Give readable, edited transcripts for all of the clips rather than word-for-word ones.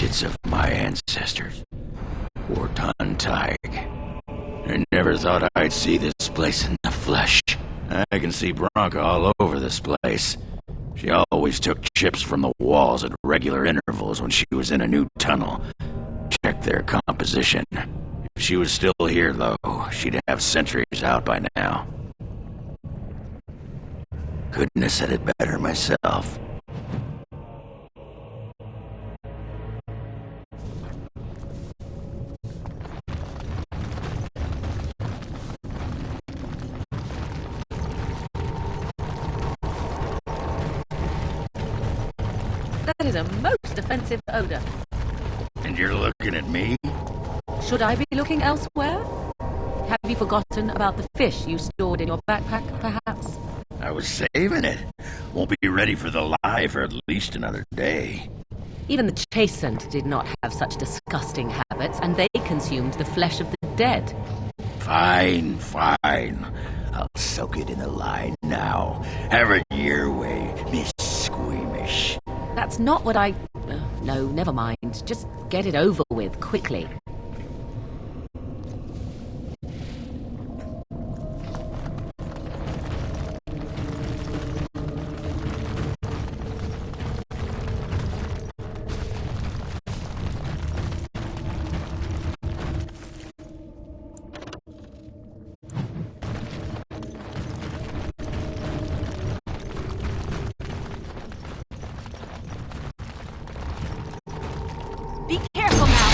digits of my ancestors. Wartan Tig. I never thought I'd see this place in the flesh. I can see Bronca all over this place. She always took chips from the walls at regular intervals when she was in a new tunnel. Check their composition. If she was still here, though, she'd have sentries out by now. Couldn't have said it better myself. That is a most offensive odor. And you're looking at me? Should I be looking elsewhere? Have you forgotten about the fish you stored in your backpack, perhaps? I was saving it. Won't be ready for the lie for at least another day. Even the Chastened did not have such disgusting habits, and they consumed the flesh of the dead. Fine. I'll soak it in the lie now. Have it your way, Miss Squeamish. That's not what I... no, never mind. Just get it over with, quickly. Be careful now.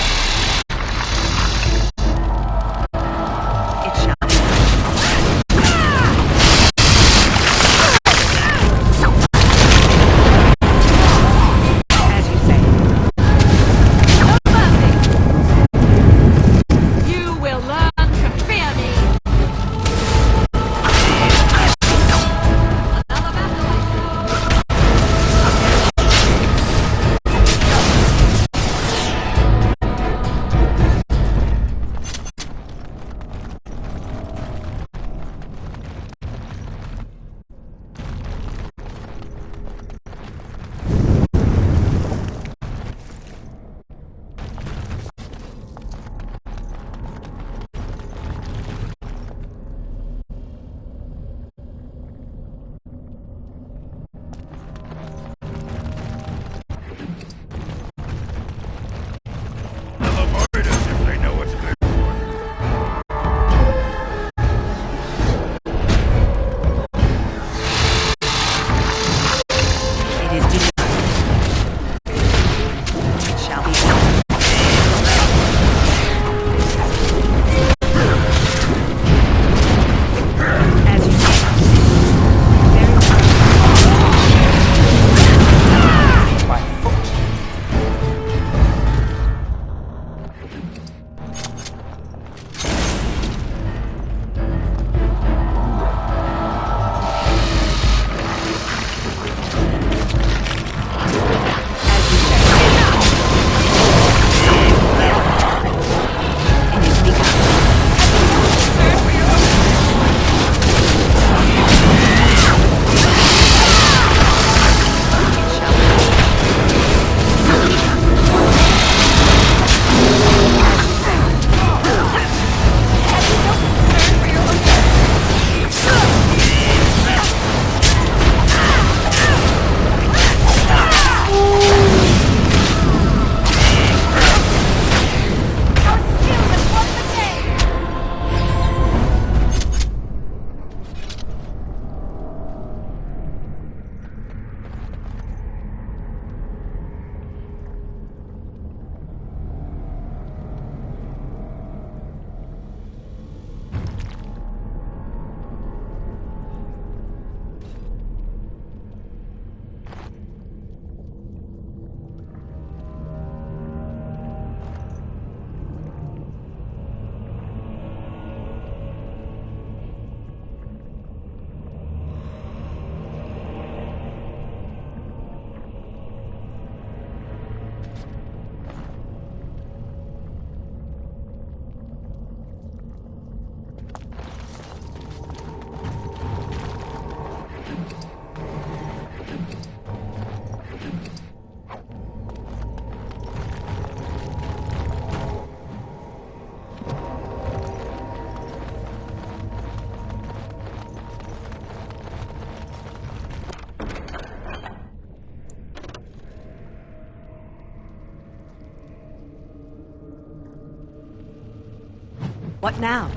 What now?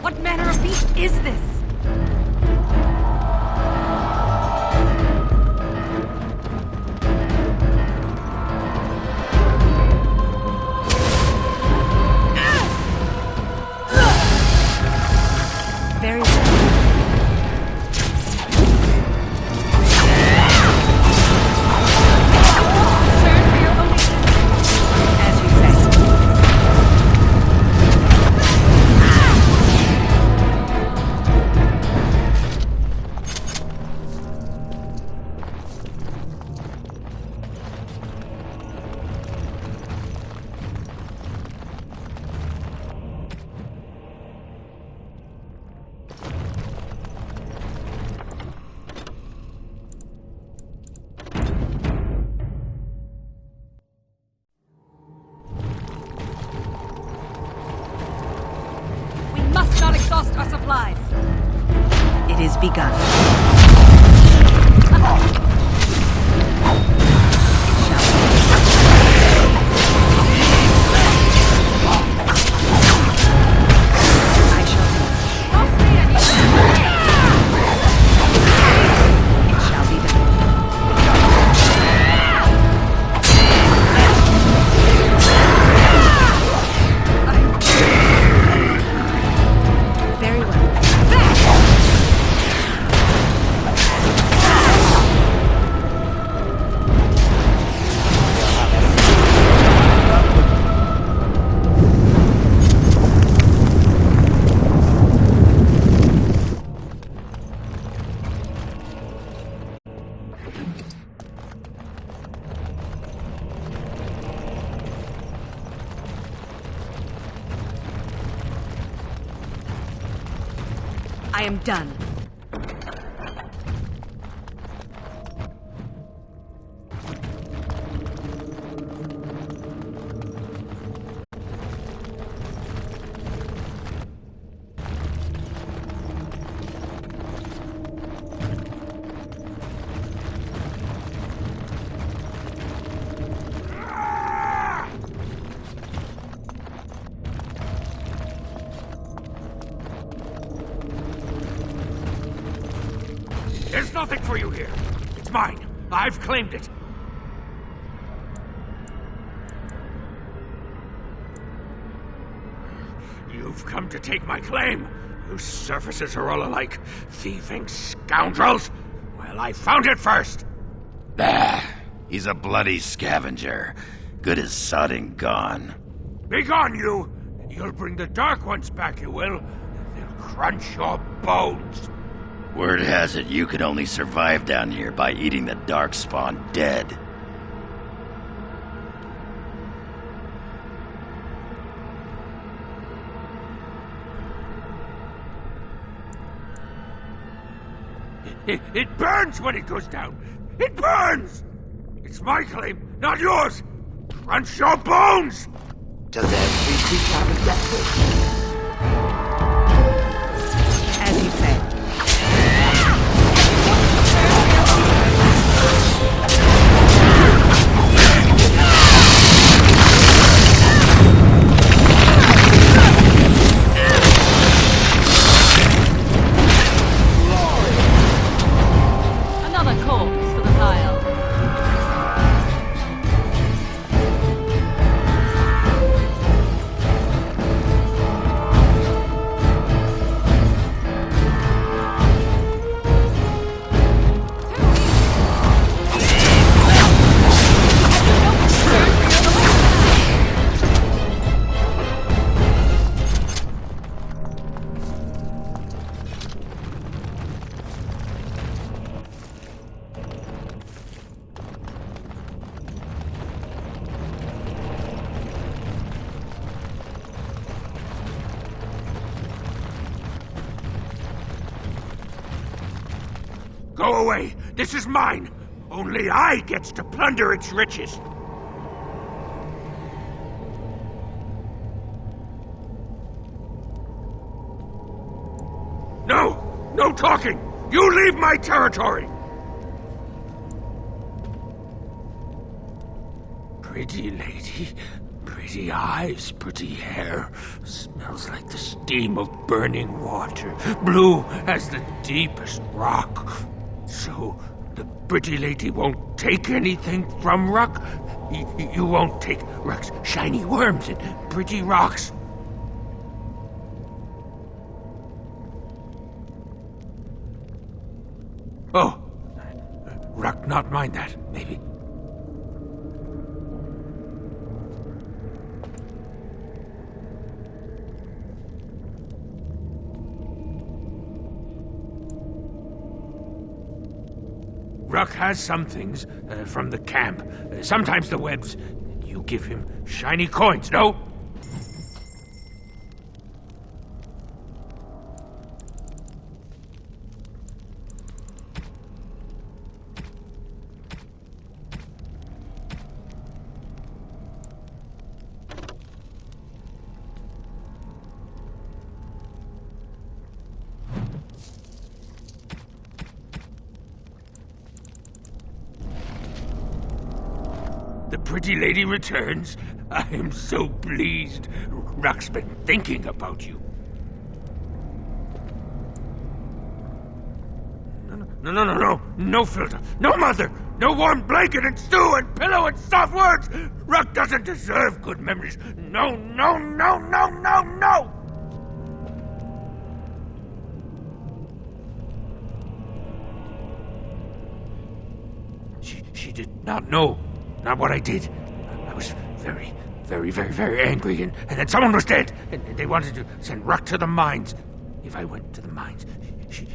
What manner of beast is this? Very well. As you say. We must not exhaust our supplies. It is begun. I am done. There's nothing for you here. It's mine. I've claimed it. You've come to take my claim. Whose surfaces are all alike. Thieving scoundrels. Well, I found it first. Bah, he's a bloody scavenger. Good as sodding gone. Begone, you! You'll bring the Dark Ones back, you will. They'll crunch your bones. Word has it you could only survive down here by eating the Darkspawn dead. It burns when it goes down. It burns! It's my claim, not yours. Crunch your bones! Does every creature have a death wish? As you say. Another corpse for the pile. Go away! This is mine! Only I gets to plunder its riches! No! No talking! You leave my territory! Pretty lady, pretty eyes, pretty hair. Smells like the steam of burning water. Blue as the deepest rock. So, the pretty lady won't take anything from Ruck? You won't take Ruck's shiny worms and pretty rocks? Oh, Ruck not mind that, maybe. Ruck has some things from the camp. Sometimes the webs. You give him shiny coins, no? The pretty lady returns. I am so pleased. Ruck's been thinking about you. No. No filter. No mother. No warm blanket and stew and pillow and soft words. Ruck doesn't deserve good memories. No. She did not know. Not what I did. I was very angry, and then someone was dead, and they wanted to send Ruck to the mines. If I went to the mines,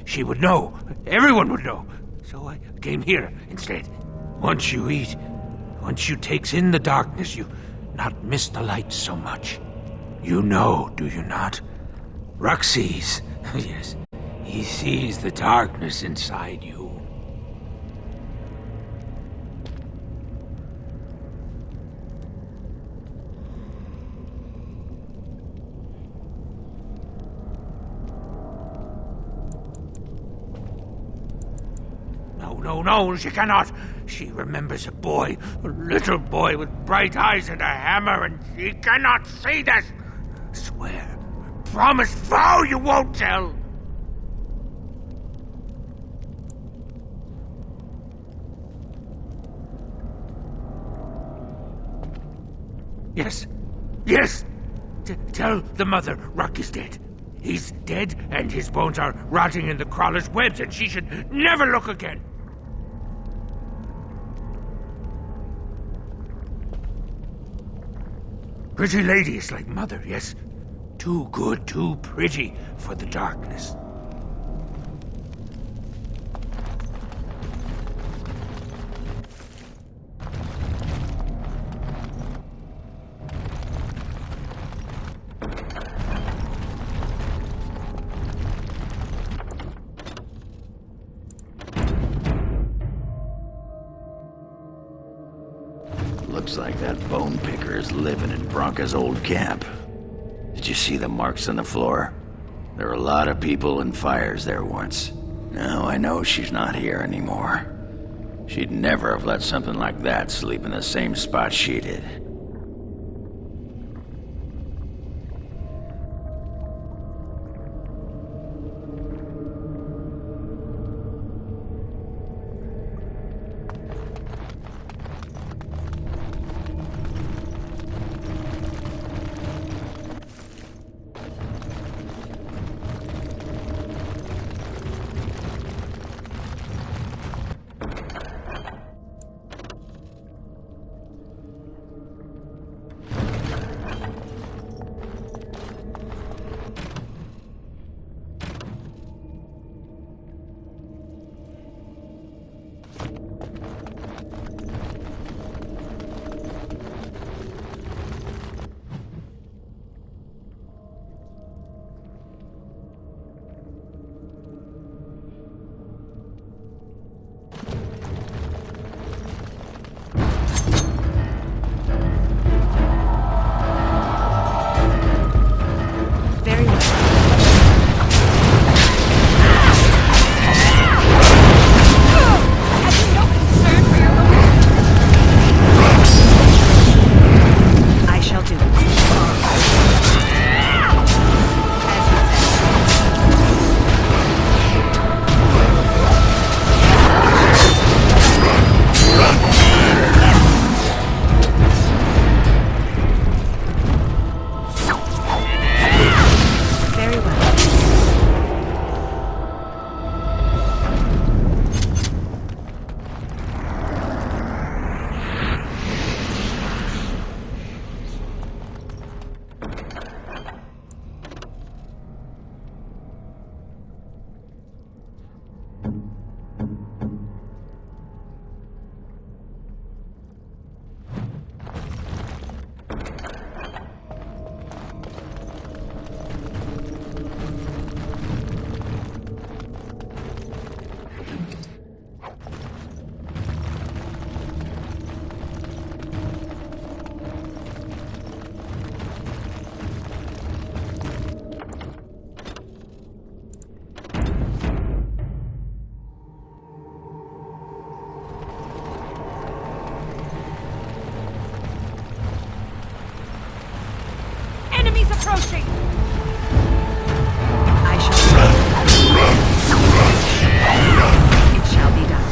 she would know. Everyone would know. So I came here instead. Once you eat, once you takes in the darkness, you not miss the light so much. You know, do you not? Ruck sees. Yes, he sees the darkness inside you. No, she cannot. She remembers a boy, a little boy with bright eyes and a hammer, and she cannot see this. Swear, promise, vow you won't tell. Yes. Tell the mother Ruck is dead. He's dead, and his bones are rotting in the crawler's webs, and she should never look again. Pretty lady is like mother, yes? Too good, too pretty for the darkness. Looks like that bone picker is living in Bronca's old camp. Did you see the marks on the floor? There were a lot of people and fires there once. Now I know she's not here anymore. She'd never have let something like that sleep in the same spot she did. approaching! I shall It shall be done.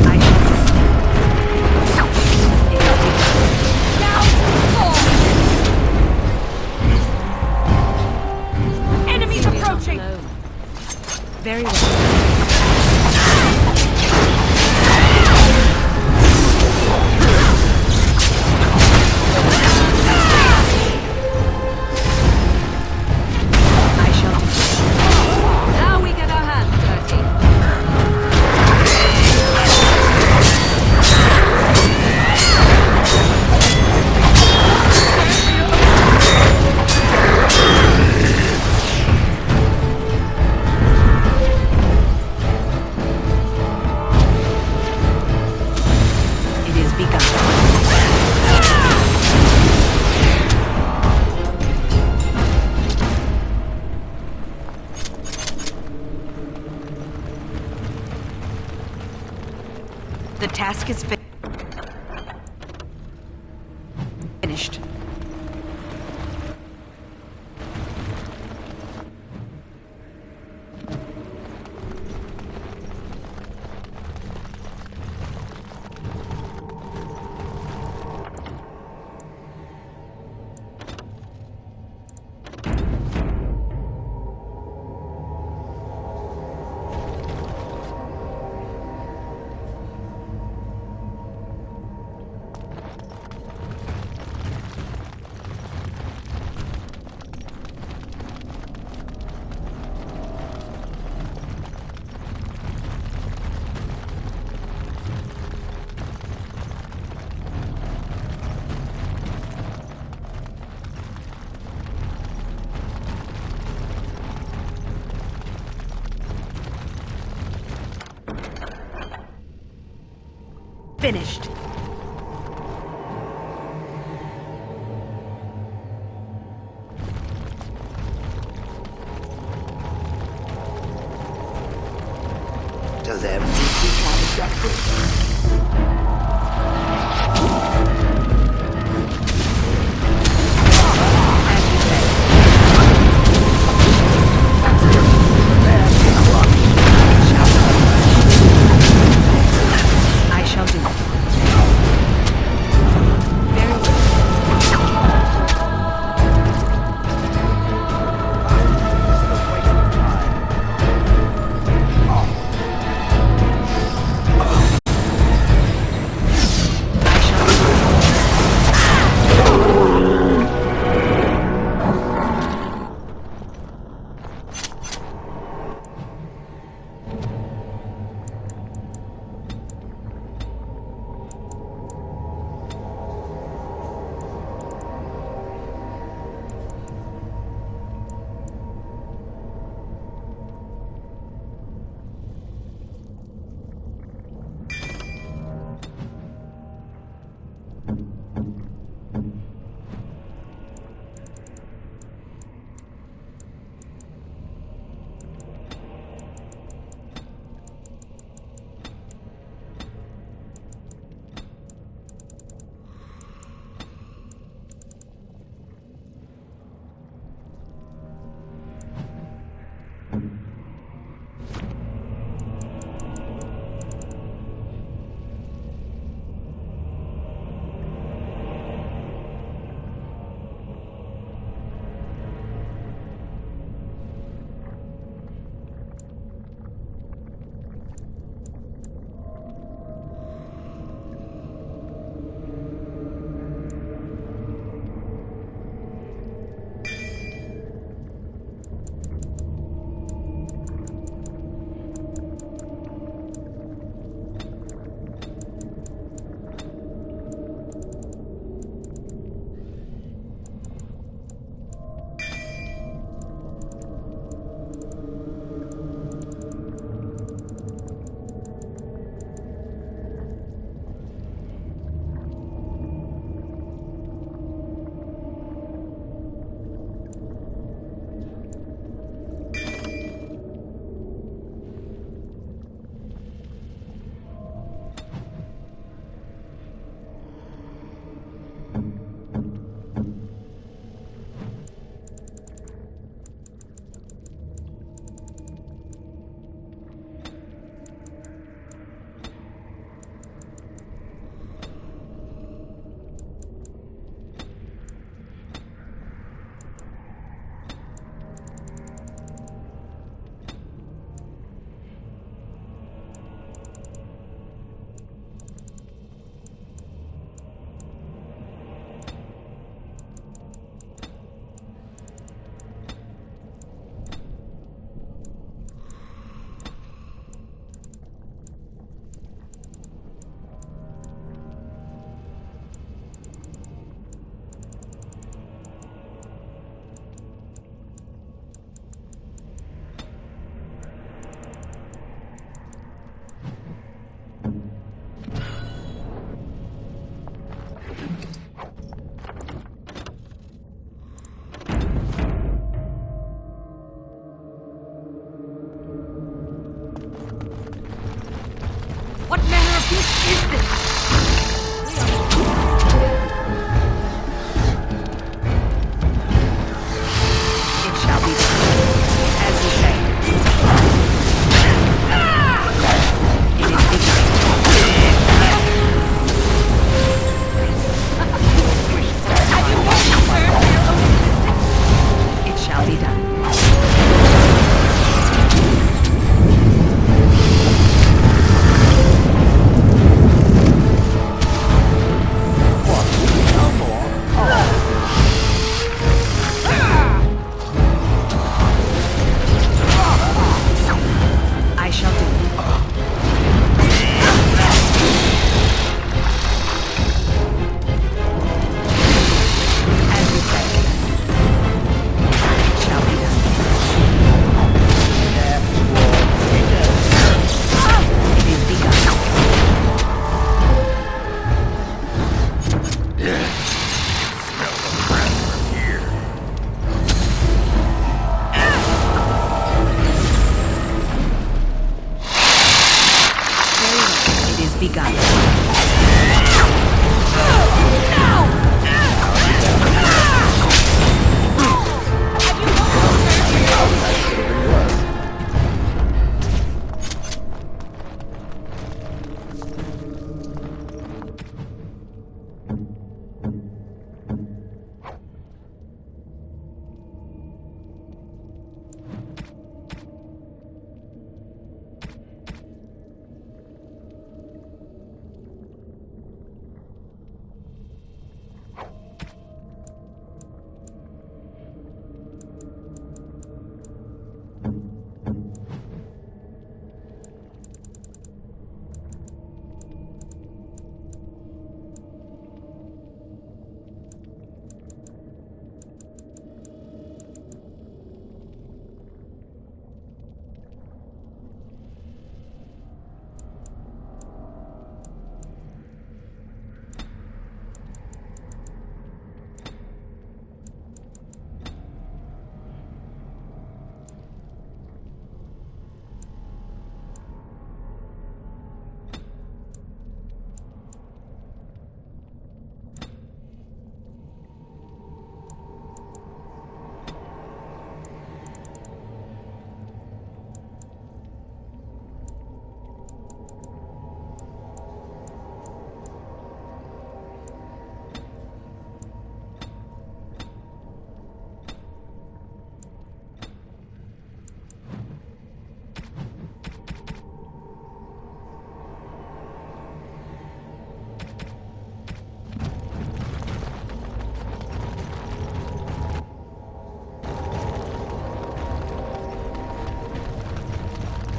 I shall It shall be done. Now, fall! Enemies approaching! Very well. The task is finished. Finished. Does everything have a justice?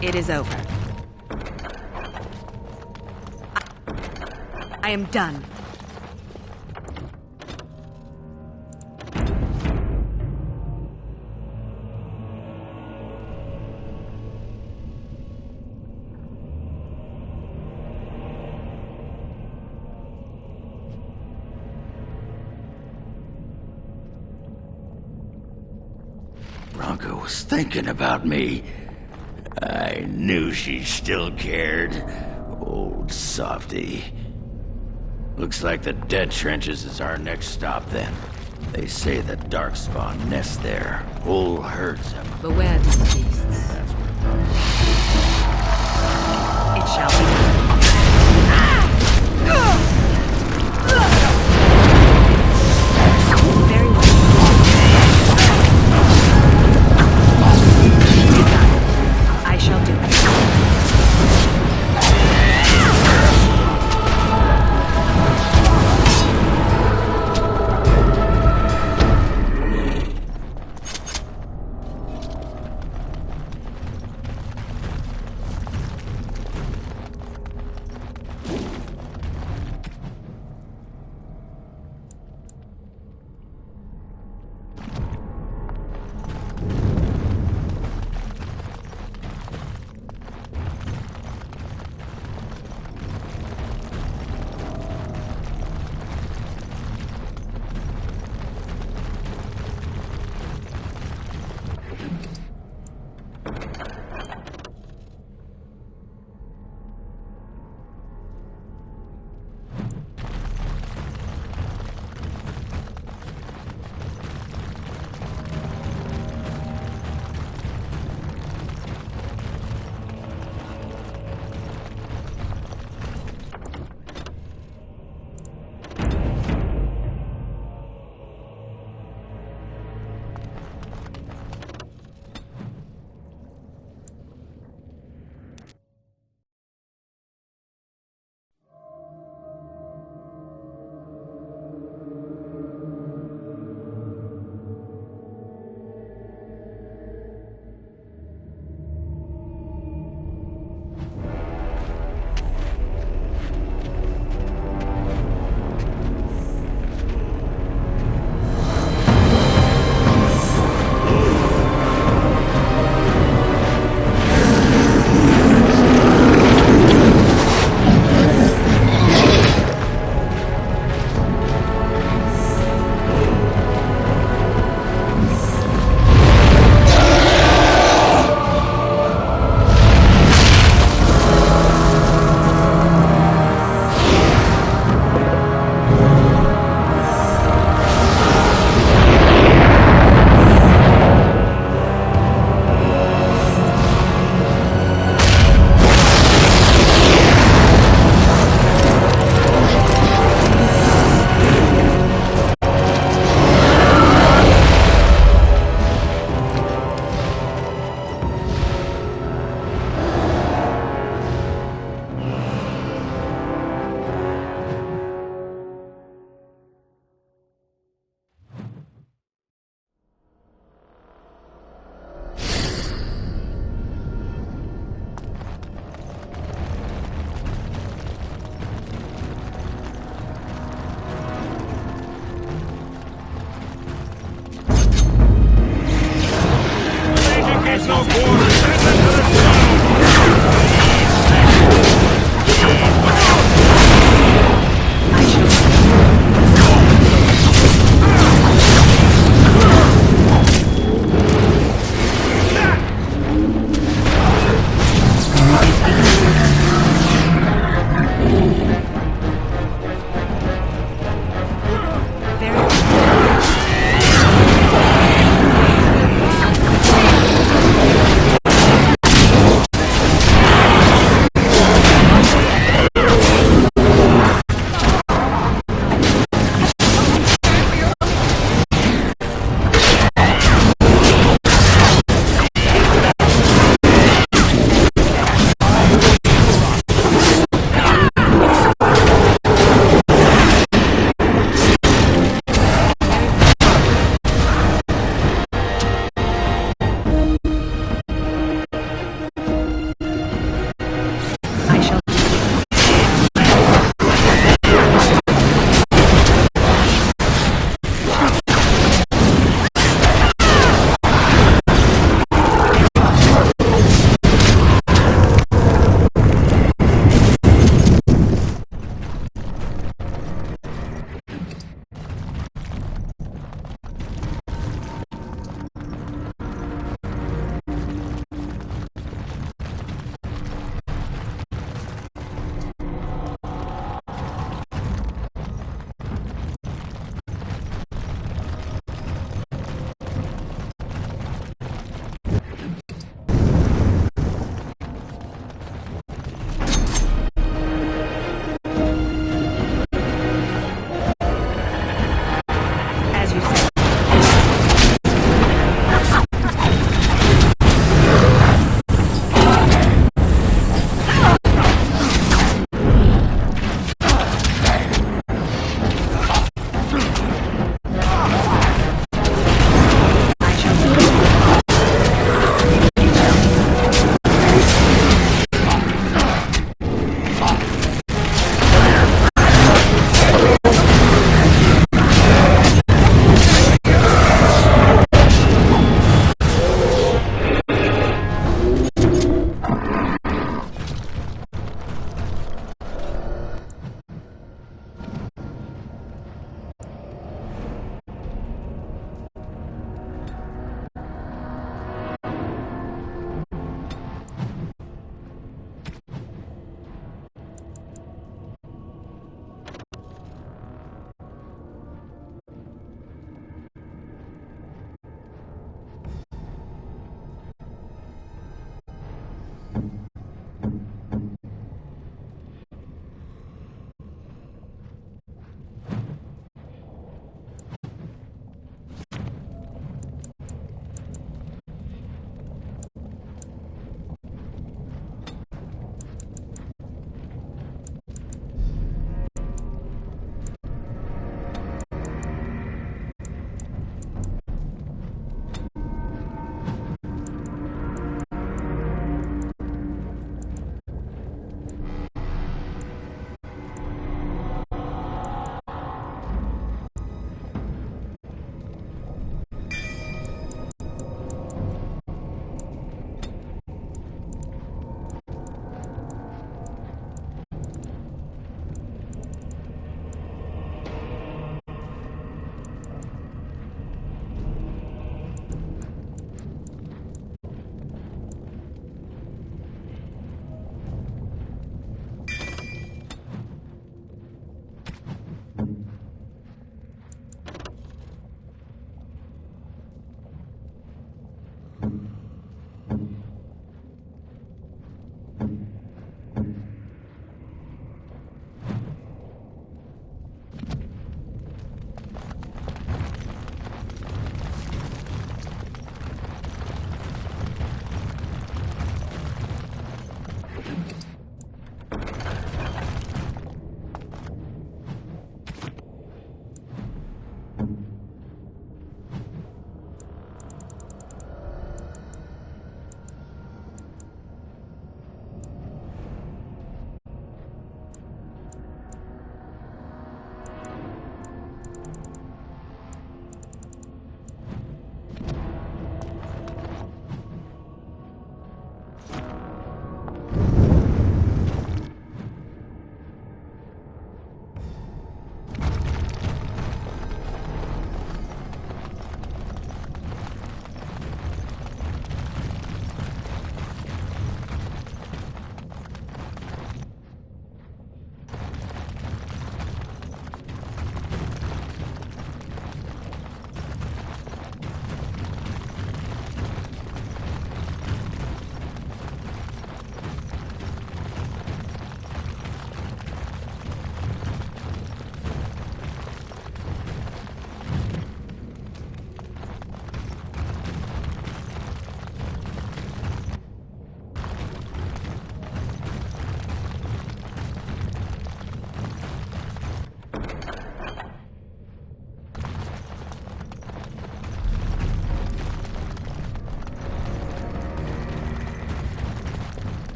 It is over. I am done. Bronco was thinking about me. I knew she still cared. Old softy. Looks like the dead trenches is our next stop then. They say the Darkspawn nest there. Whole herds of them. Beware these beasts. That's where It shall be done. Very well. I shall do it.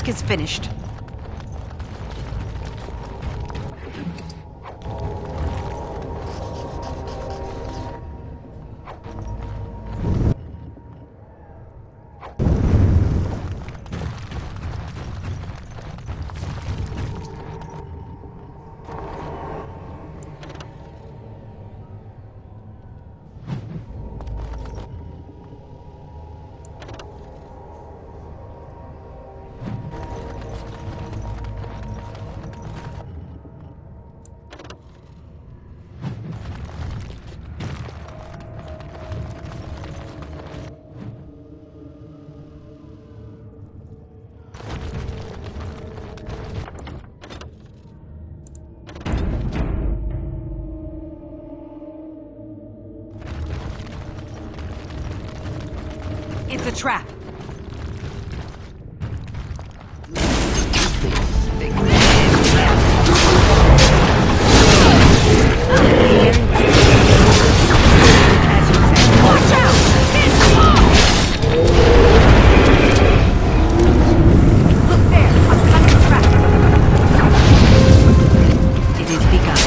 task is finished. It's a trap. Watch out! Look there! I'm cutting the trap. It is begun.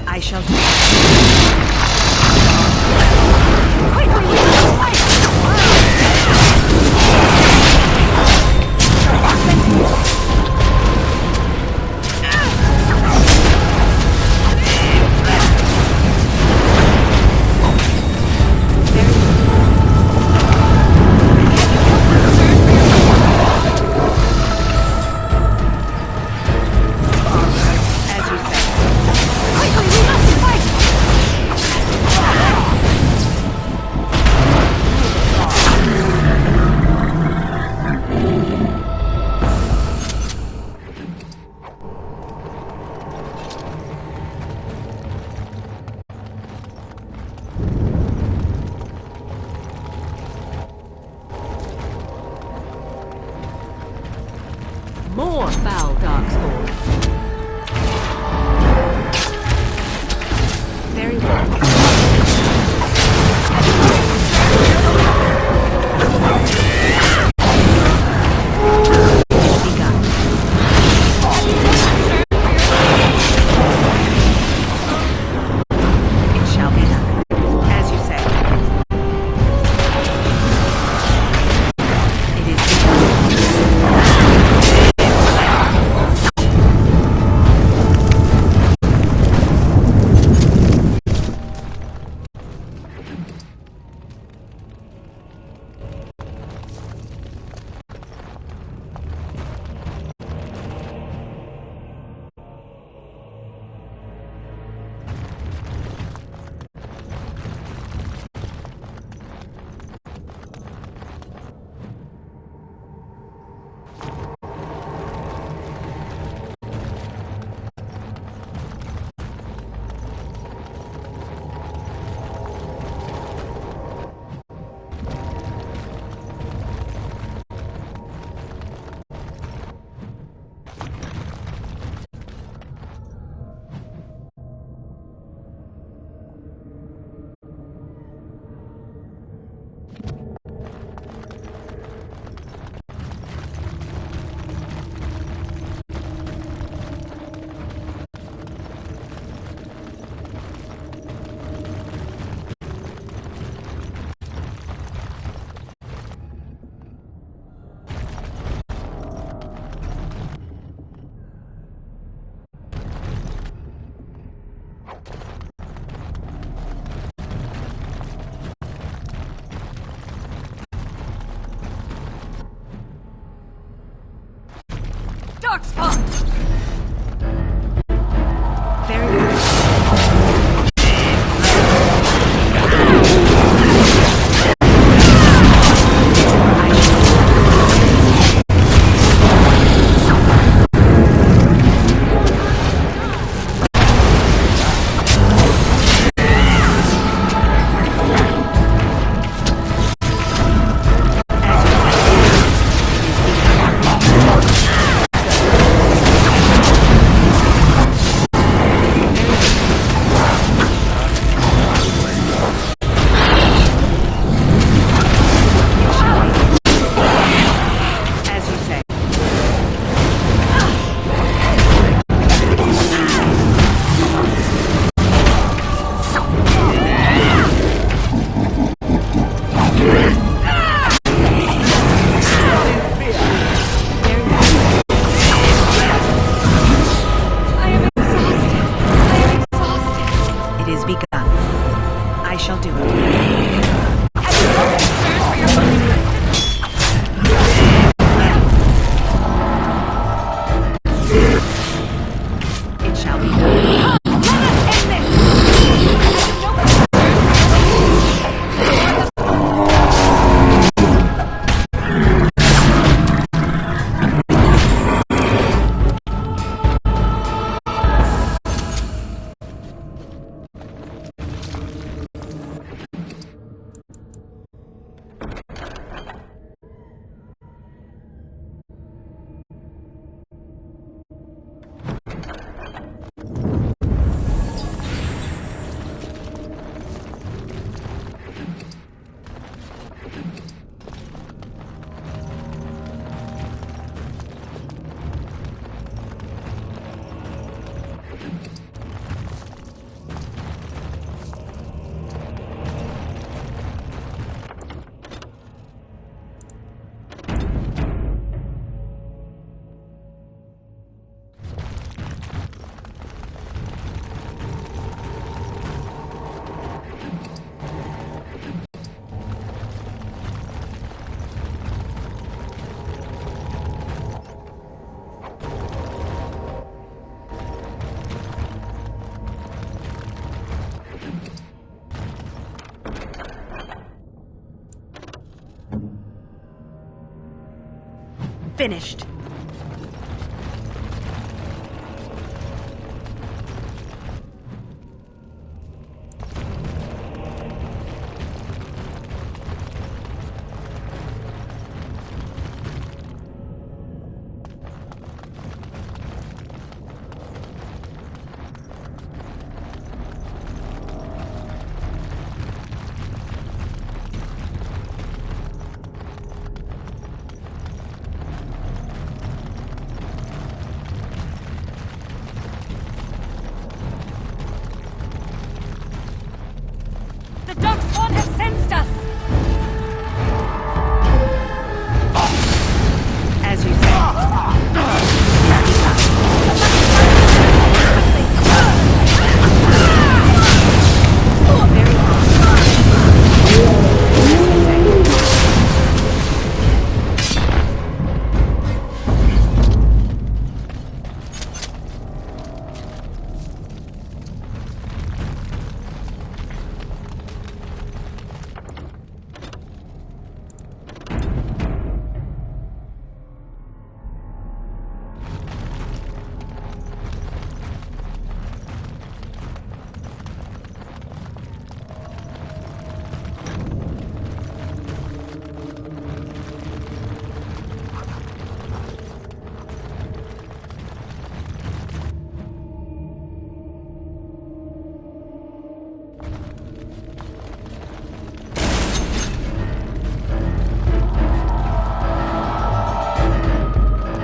I shall do it. Quickly, we must fight! As you say. Quickly, we must fight! More foul darkspawn. Very well. Begun. It shall be done. As you say. It is begun. Darkspawn! Very good. Finished. The Darkspawn has sensed us! As you say. Very well.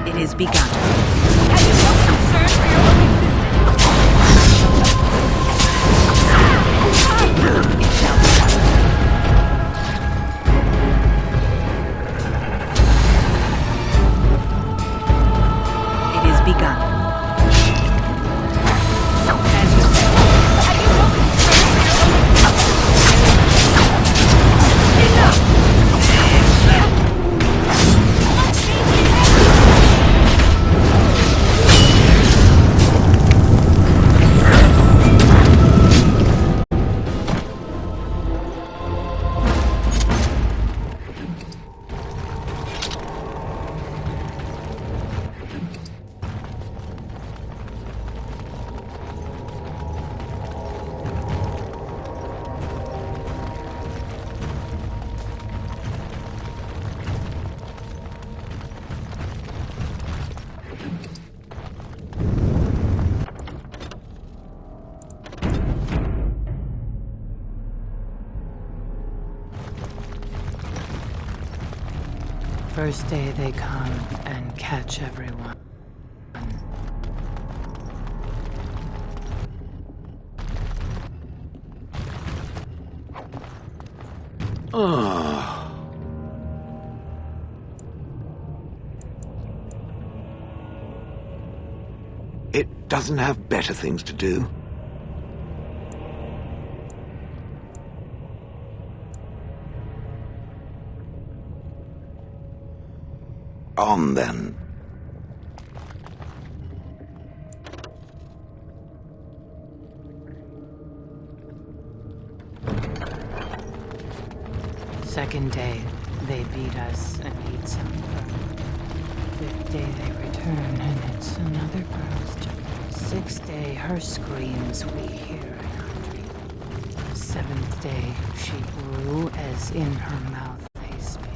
It is begun. Have you no concern for your own existence? It shall be done. It is begun. As you say. Have you no concern for your own existence? Enough! First day they come and catch everyone. It doesn't have better things to do. On then. Second day, they beat us and eat some fur. Fifth day they return and it's another girl's turn. Sixth day, her screams we hear in our dream. Seventh day, she grew as in her mouth they spew.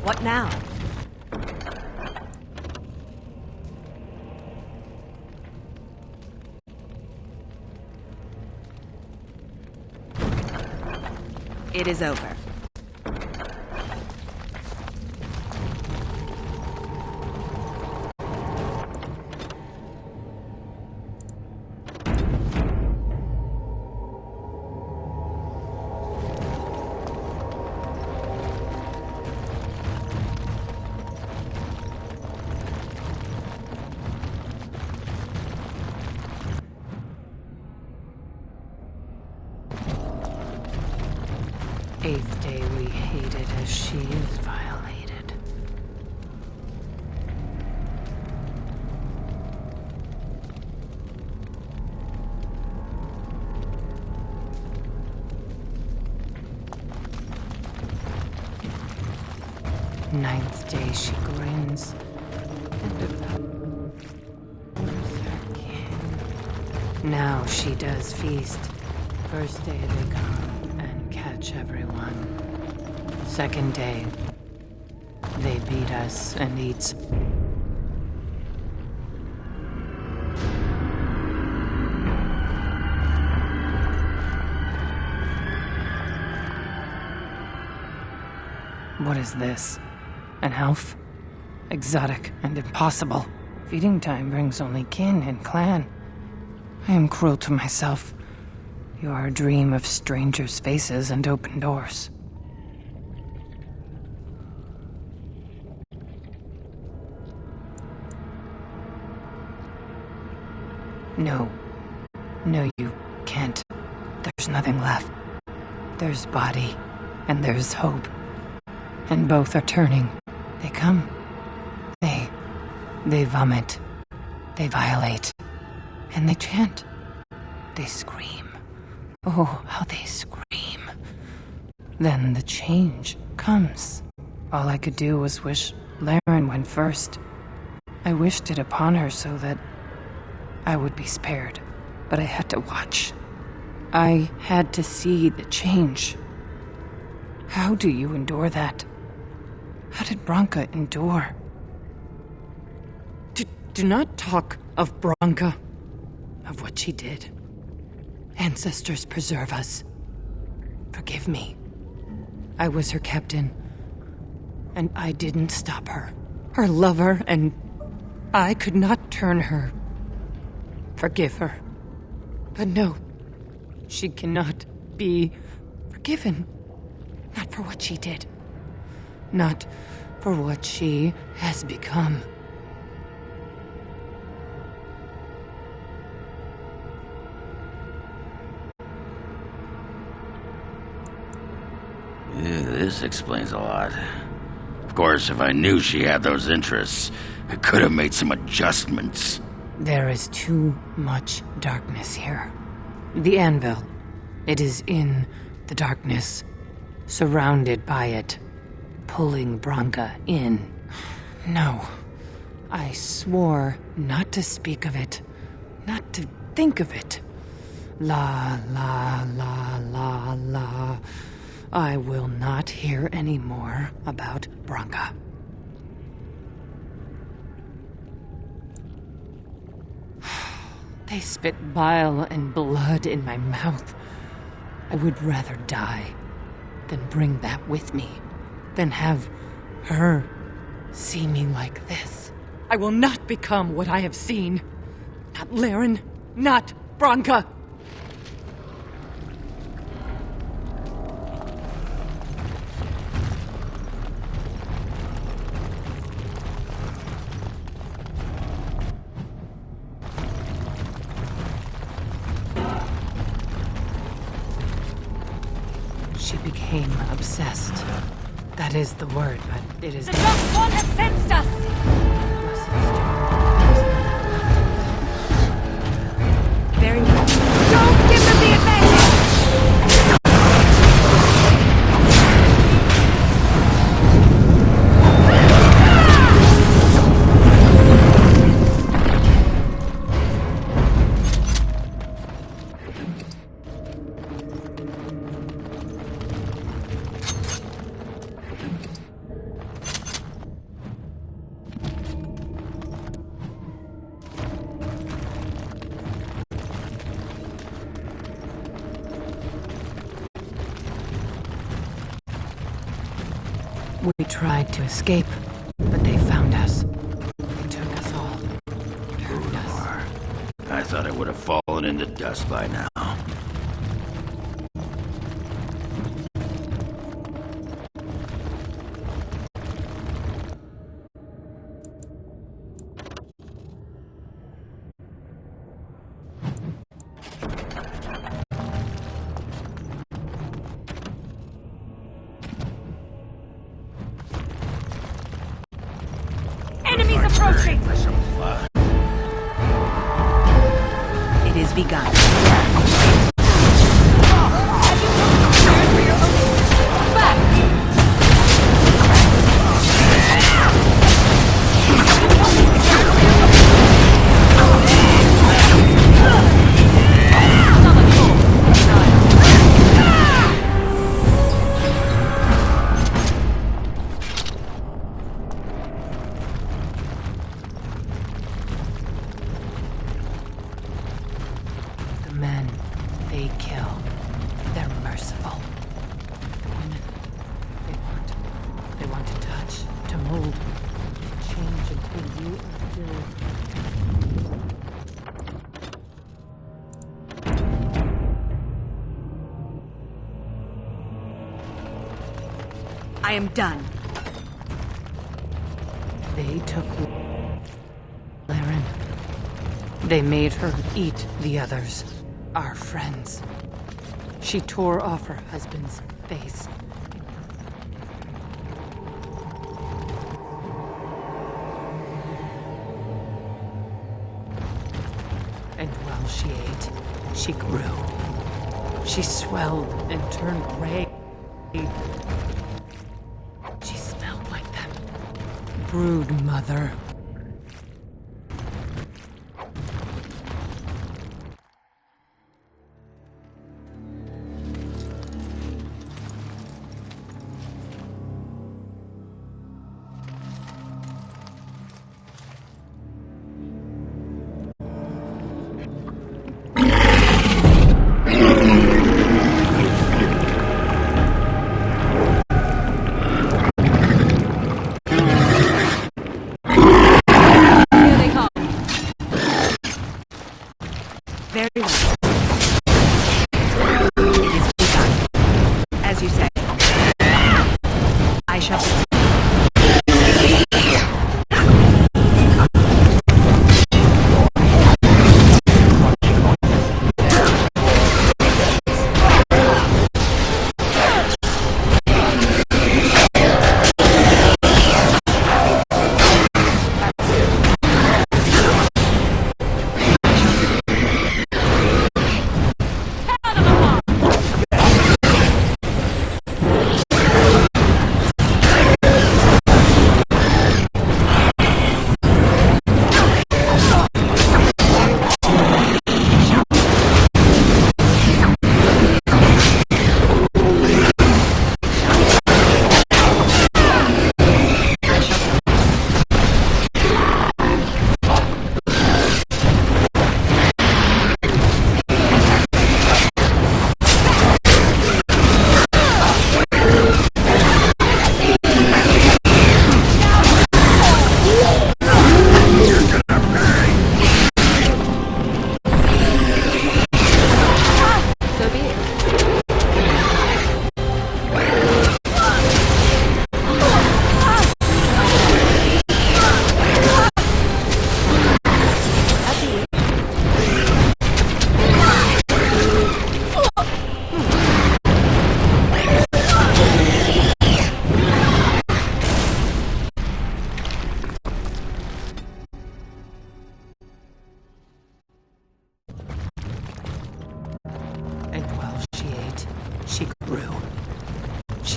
What now? It is over. Eighth day we hated as she is violated. Ninth day she grins and devours her kin. Now she does feast. First day they come and catch everyone. Second day, they beat us and eat. What is this? An elf? Exotic and impossible. Feeding time brings only kin and clan. I am cruel to myself. You are a dream of strangers' faces and open doors. No. No, you can't. There's nothing left. There's body, and there's hope. And both are turning. They come. They vomit. They violate. And they chant. They scream. Oh, how they scream. Then the change comes. All I could do was wish Laren went first. I wished it upon her so that I would be spared. But I had to watch. I had to see the change. How do you endure that? How did Branka endure? Do not talk of Branka, of what she did. Ancestors preserve us. Forgive me. I was her captain, and I didn't stop her. Her lover, and I could not turn her. Forgive her. But no, she cannot be forgiven. Not for what she did. Not for what she has become. Yeah, this explains a lot. Of course, if I knew she had those interests, I could have made some adjustments. There is too much darkness here. The anvil. It is in the darkness, surrounded by it, pulling Branka in. No. I swore not to speak of it, not to think of it. La, la, la, la, la. I will not hear any more about Branka. They spit bile and blood in my mouth. I would rather die than bring that with me, than have her see me like this. I will not become what I have seen. Not Laren, not Branka. She became obsessed. That is the word, but it is... The Dark One has sensed us! Very well. Don't give them the advantage! We tried to escape, but they found us. They took us all. Turned us. I thought I would have fallen into dust by now. Enemies approaching! For some fun. It is begun. The men they kill, they're merciful. The women, they want to touch, to mold, to change until you are filled. I am done. They took Laren. They made her eat the others, our friends. She tore off her husband's face. And while she ate, she grew. She swelled and turned gray. She smelled like them. Brood mother.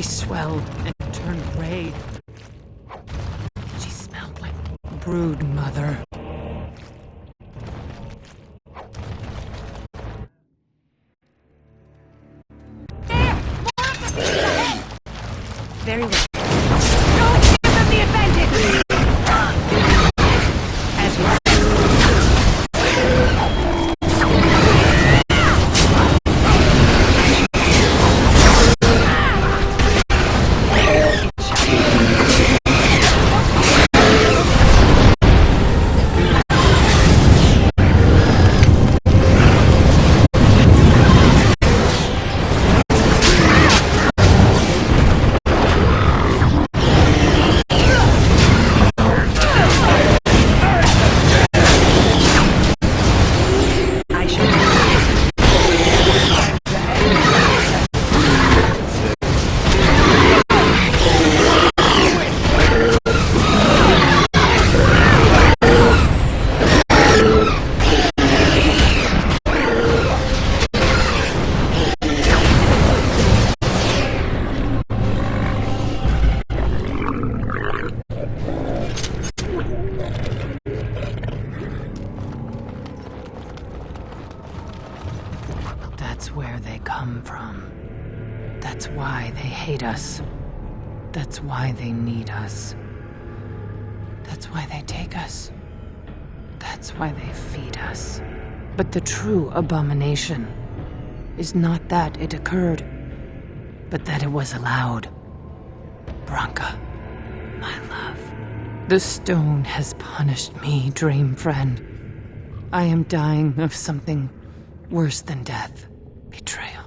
She swelled and turned gray. She smelled like brood mother. Very well. Don't give them the advantage! As you That's where they come from. That's why they hate us. That's why they need us. That's why they take us. That's why they feed us. But the true abomination is not that it occurred, but that it was allowed. Branka, my love. The stone has punished me, dream friend. I am dying of something worse than death. Betrayal.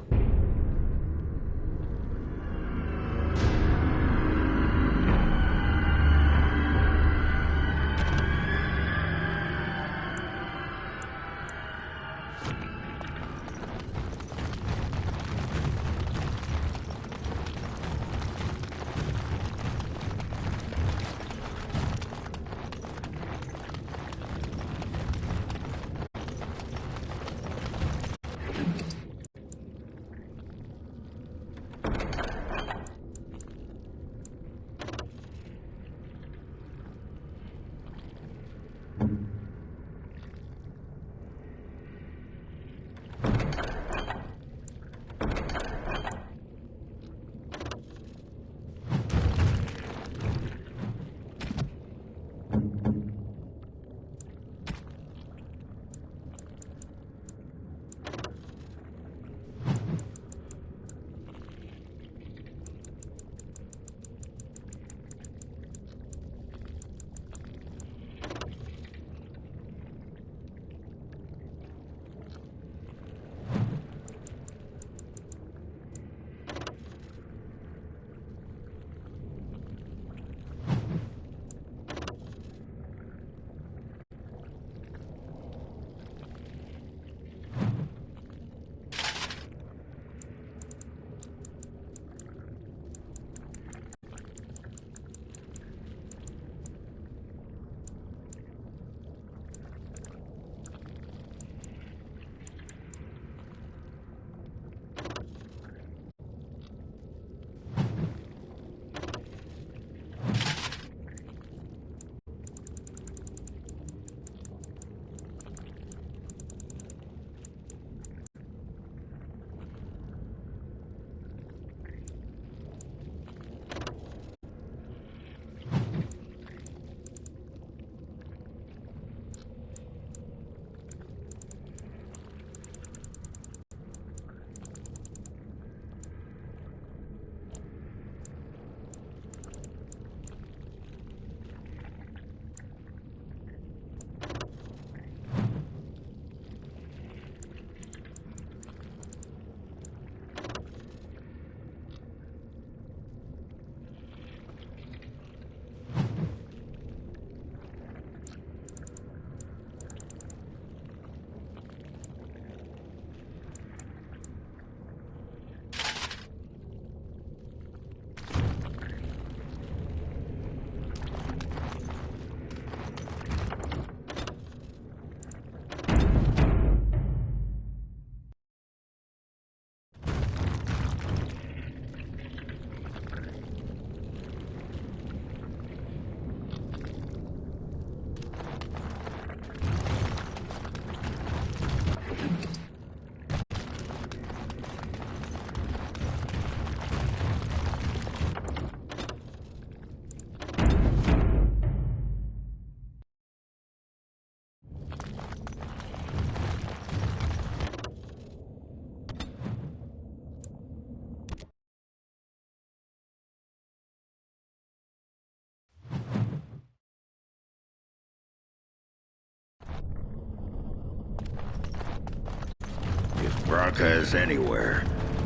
Bronca is anywhere,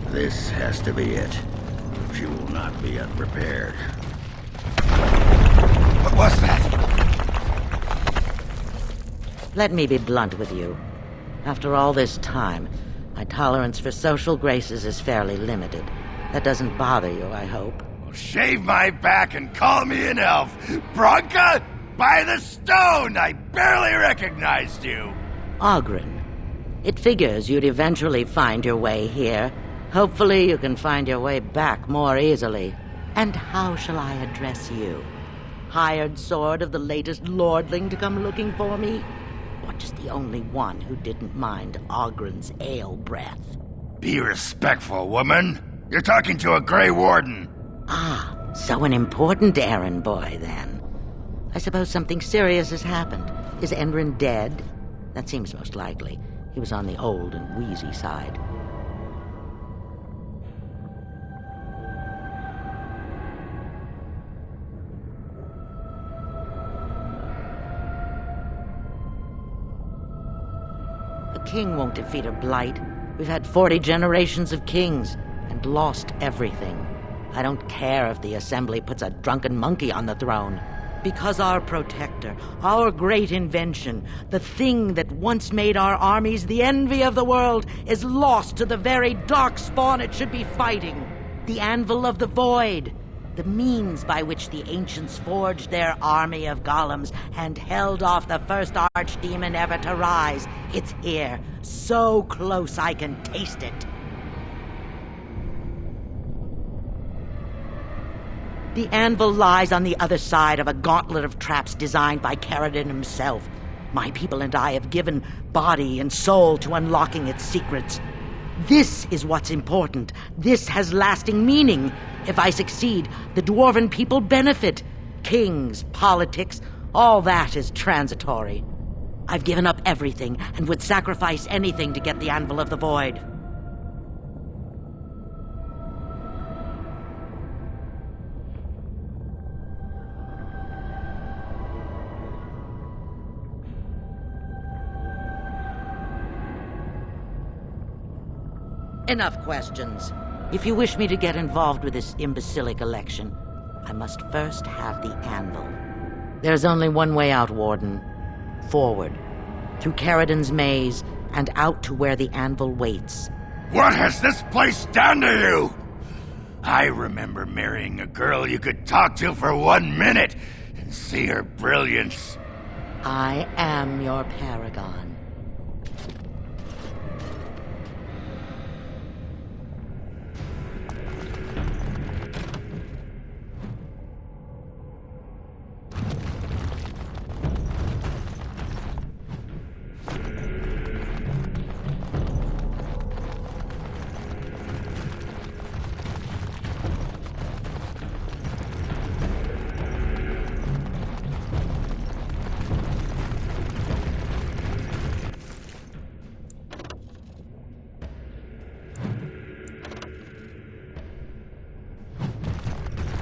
this has to be it. She will not be unprepared. What was that? Let me be blunt with you. After all this time, my tolerance for social graces is fairly limited. That doesn't bother you, I hope. Well, shave my back and call me an elf. Bronca? By the stone! I barely recognized you! Ogren. It figures you'd eventually find your way here. Hopefully you can find your way back more easily. And how shall I address you? Hired sword of the latest lordling to come looking for me? Or just the only one who didn't mind Ogren's ale breath? Be respectful, woman. You're talking to a Grey Warden. Ah, so an important errand boy, then. I suppose something serious has happened. Is Enrin dead? That seems most likely. He was on the old and wheezy side. A king won't defeat a blight. We've had 40 generations of kings, and lost everything. I don't care if the Assembly puts a drunken monkey on the throne. Because our protector, our great invention, the thing that once made our armies the envy of the world, is lost to the very dark spawn it should be fighting. The Anvil of the Void. The means by which the ancients forged their army of golems and held off the first archdemon ever to rise. It's here, so close I can taste it. The anvil lies on the other side of a gauntlet of traps designed by Caradon himself. My people and I have given body and soul to unlocking its secrets. This is what's important. This has lasting meaning. If I succeed, the dwarven people benefit. Kings, politics, all that is transitory. I've given up everything and would sacrifice anything to get the Anvil of the Void. Enough questions. If you wish me to get involved with this imbecilic election, I must first have the anvil. There's only one way out, Warden. Forward. Through Caradon's maze, and out to where the anvil waits. What has this place done to you? I remember marrying a girl you could talk to for 1 minute and see her brilliance. I am your paragon.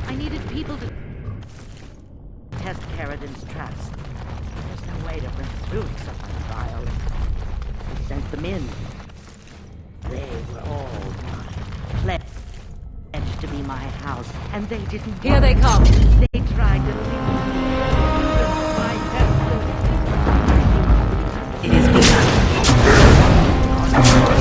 I needed people to test Caradon's traps. There's no way to break through such a trial. I sent them in. They were all mine. Pledged to be my house, and they didn't. Here they come. They tried to leave me. My destiny. It is begun. I shall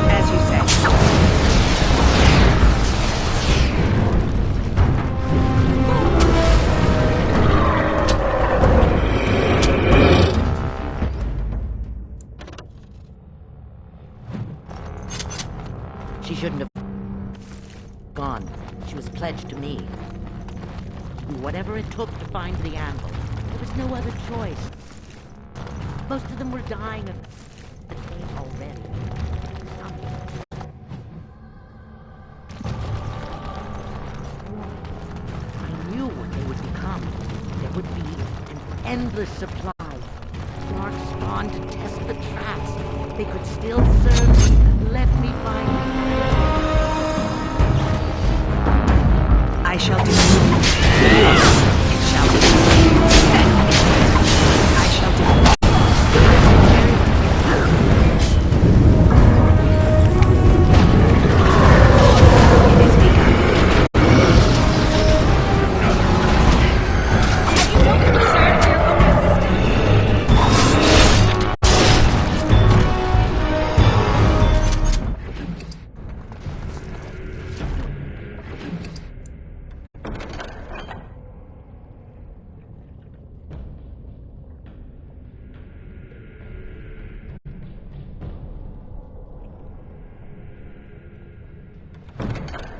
as you say. She shouldn't have gone. She was pledged to me. do whatever it took to find the anvil. There was no other choice. Most of them were dying of the pain already. I knew what they would become. There would be an endless supply. Dark spawn to test the traps. They could still serve me. Let me find them. I shall do it. It shall be. I shall do it. It is begun. Have you no concern for your own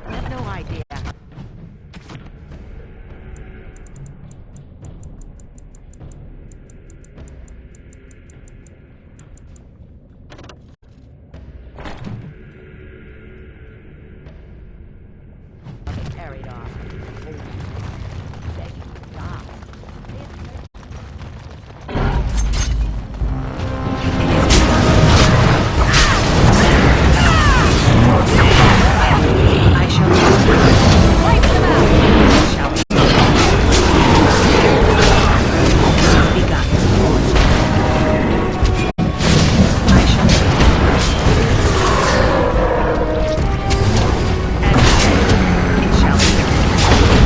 I have no idea. Carried off. Begging to die. I shall do it. Wipe them out. It shall be. It is begun. I shall do it. And it shall be.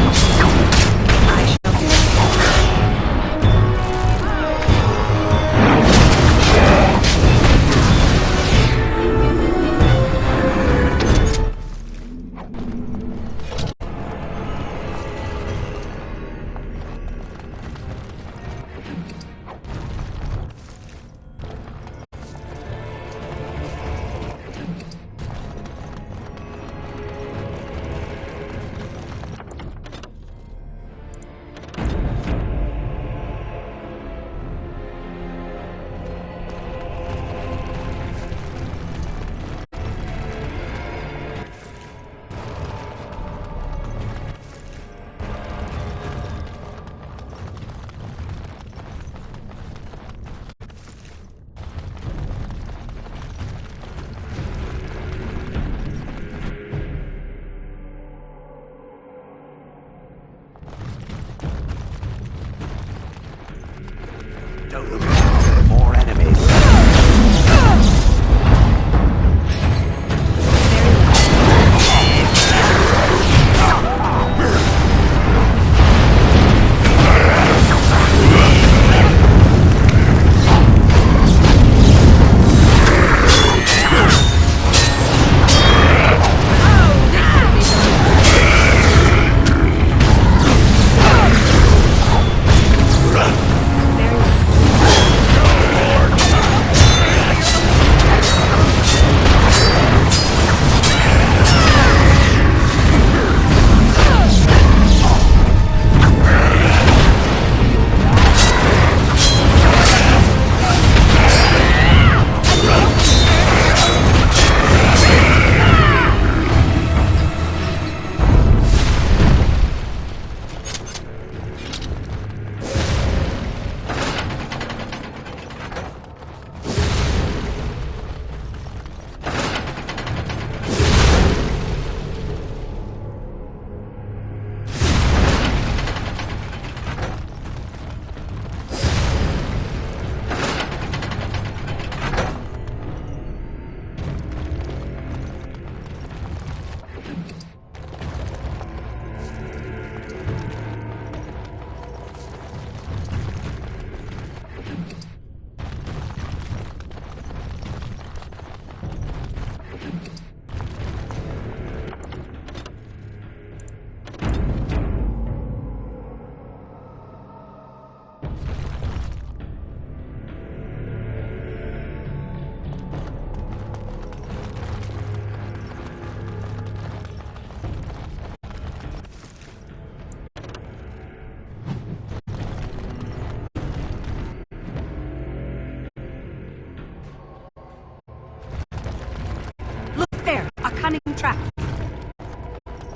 cunning trap.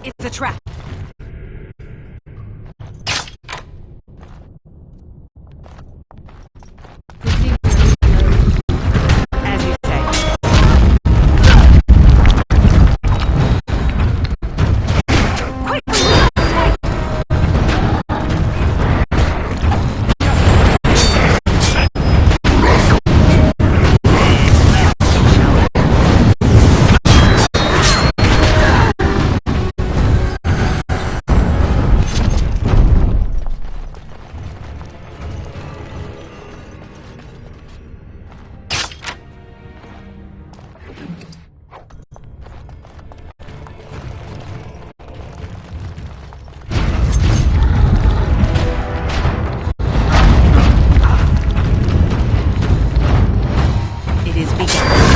It's a trap. As you say. It is begun.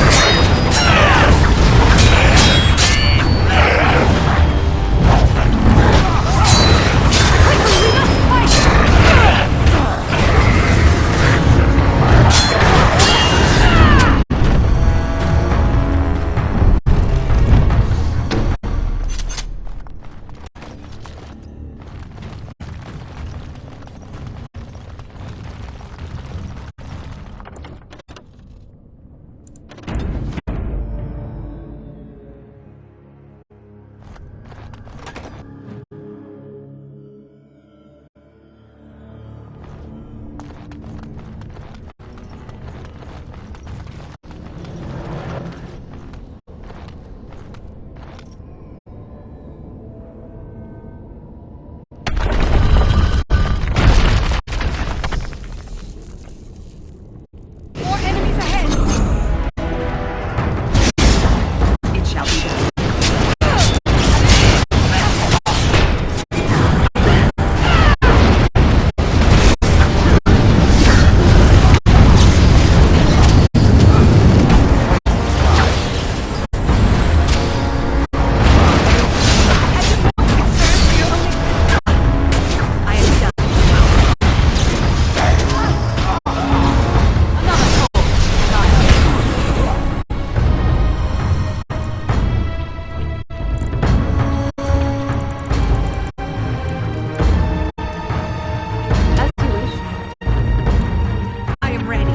More enemies ahead! It shall be done. I am done. As you wish. I am ready.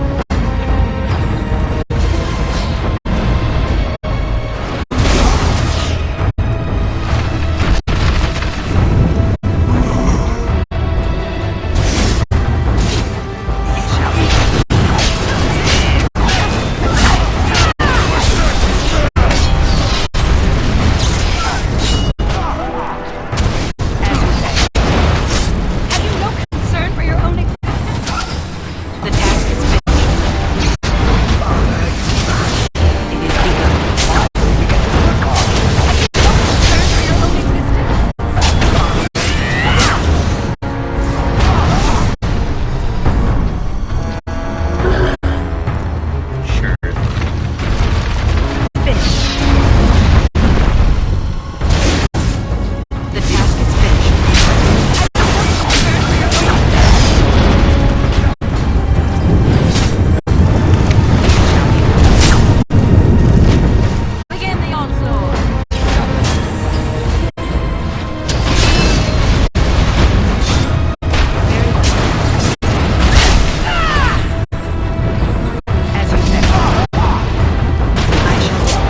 It shall be done. As you say. Have you no concern for your own existence? The task is finished. It is begun. Have you no concern for your own existence? Sure. Finished. The task is finished. Begin the onslaught. As you say. I shall.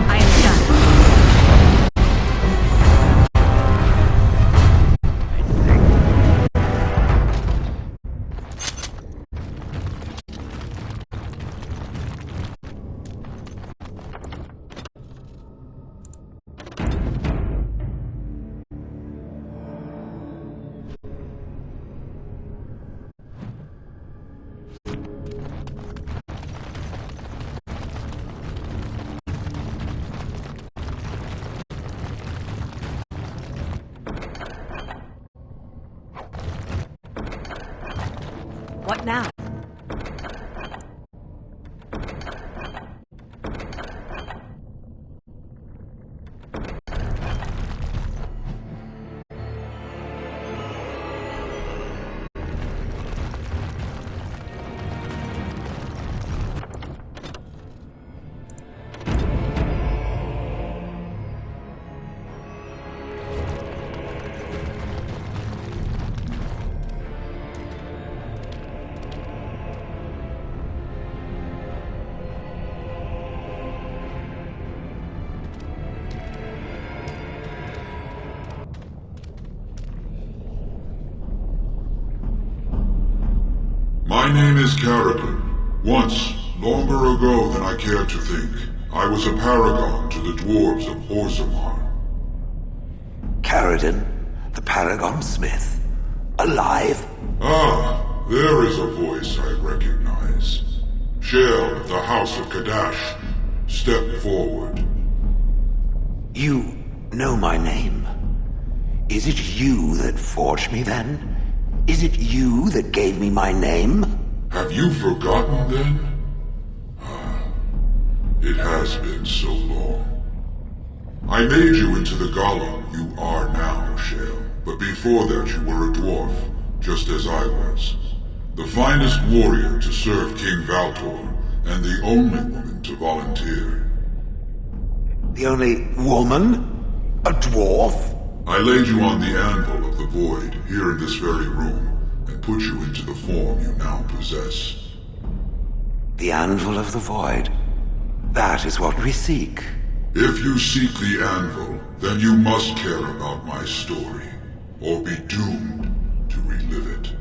I am done. What now? My name is Carradine. Once, longer ago than I care to think, I was a paragon to the dwarves of Orzammar. Carradine, the Paragon Smith. Alive? Ah, there is a voice I recognize. Shale of the House of Kadash. Step forward. You know my name. Is it you that forged me then? Is it you that gave me my name? Have you forgotten then? Ah, it has been so long. I made you into the golem you are now, Shale. But before that you were a dwarf, just as I was. The finest warrior to serve King Valtor, and the only woman to volunteer. The only woman? A dwarf? I laid you on the anvil of the void, here in this very room, and put you into the form you now possess. The anvil of the void. That is what we seek. If you seek the anvil, then you must care about my story, or be doomed to relive it.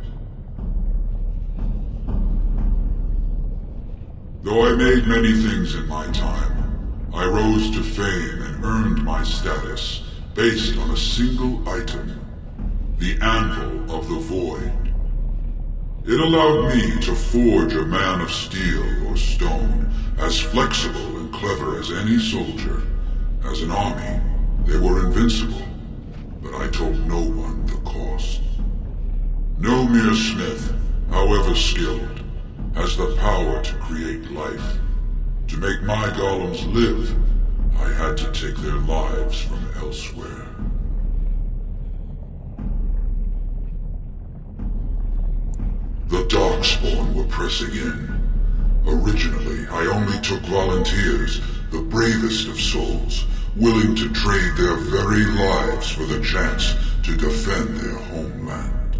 Though I made many things in my time, I rose to fame and earned my status based on a single item, the Anvil of the Void. It allowed me to forge a man of steel or stone, as flexible and clever as any soldier. As an army, they were invincible, but I told no one the cost. No mere smith, however skilled, has the power to create life. To make my golems live, I had to take their lives from elsewhere. The Darkspawn were pressing in. Originally, I only took volunteers, the bravest of souls, willing to trade their very lives for the chance to defend their homeland.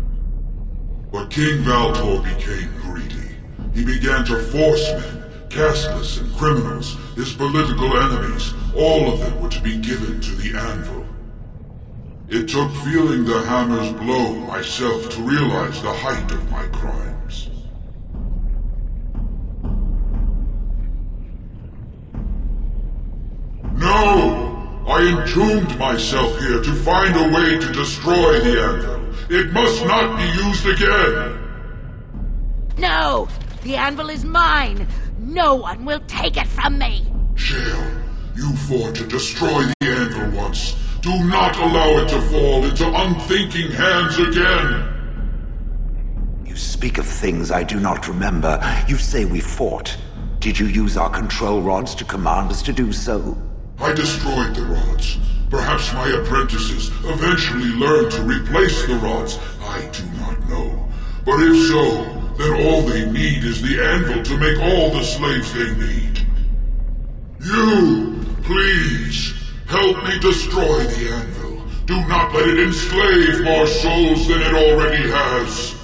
But King Valtor became greedy. He began to force men, casteless and criminals, his political enemies, all of them were to be given to the anvil. It took feeling the hammer's blow myself to realize the height of my crimes. No! I entombed myself here to find a way to destroy the anvil. It must not be used again! No! The anvil is mine! No one will take it from me! Shale, you fought to destroy the anvil once. Do not allow it to fall into unthinking hands again! You speak of things I do not remember. You say we fought. Did you use our control rods to command us to do so? I destroyed the rods. Perhaps my apprentices eventually learned to replace the rods. I do not know. But if so, then all they need is the anvil to make all the slaves they need. You, please, help me destroy the anvil. Do not let it enslave more souls than it already has.